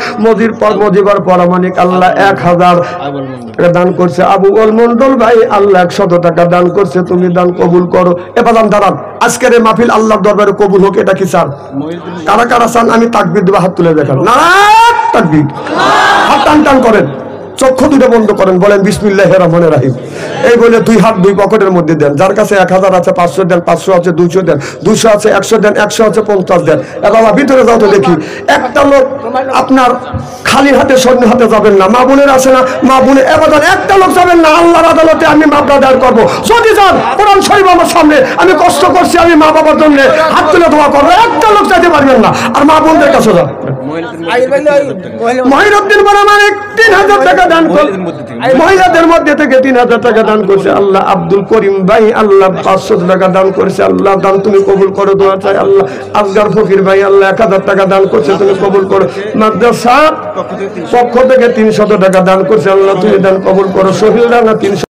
মজিবর পরামানিক আল্লাহ 1000 টাকা দান করছে, আবু বল মন্ডল ভাই আল্লাহ 100 টাকা দান করছে, তুমি দান কবুল করো। এবার দাঁড়ান, আজকের এই মাহফিল আল্লাহর দরবারে কবুল হোক, এটা কি চান? কারা কারা চান? আমি তাকবীর দেব, হাত তুলে দেখান, না তাকবীর, হাত টান টান করেন, চক্ষু দুটো বন্ধ করেন, বলেন বিসমিল্লাহির রহমানির রহিম। এই বলে 2 হাত 2 পকেটের মধ্যে দেন, যার কাছে 1000 আছে 500 দেন, 500 আছে 200 দেন, 200 আছে 100 দেন, 100 আছে 50 দেন। বাবা ভিতরে যাও তো দেখি, একটা লোক আপনার খালি হাতে শূন্য হাতে যাবেন না, মা বোনের আছে না, মা বোনের এবার একটা লোক যাবেন না, আল্লাহর আদালতে আমি মামলা দায়ের করবো। যদি যান কোরআন শরীফ আমার সামনে, আমি কষ্ট করছি, আমি মা বাবার জন্য হাত তুলে দোয়া করবো, একটা লোক চাইতে পারবেন না। আর মা বোনদের কাছে যান, মহিনুদ্দিন পরামানিক 3000 টাকা দান করল, মহিলাদের মধ্যে থেকে 3000 টাকা দান করছে। আল্লাহ আব্দুল করিম ভাই আল্লাহ 500 টাকা দান করছে, আল্লাহ দান তুমি কবুল করো, দোয়া চাই। আল্লাহ আসগার ফকির ভাই আল্লাহ 1000 টাকা দান করছে, তুমি কবুল করো। মাদ্রাসা পক্ষ থেকে 300 টাকা দান করছে, আল্লাহ তুমি দান কবুল করো। সোহেল রানা 300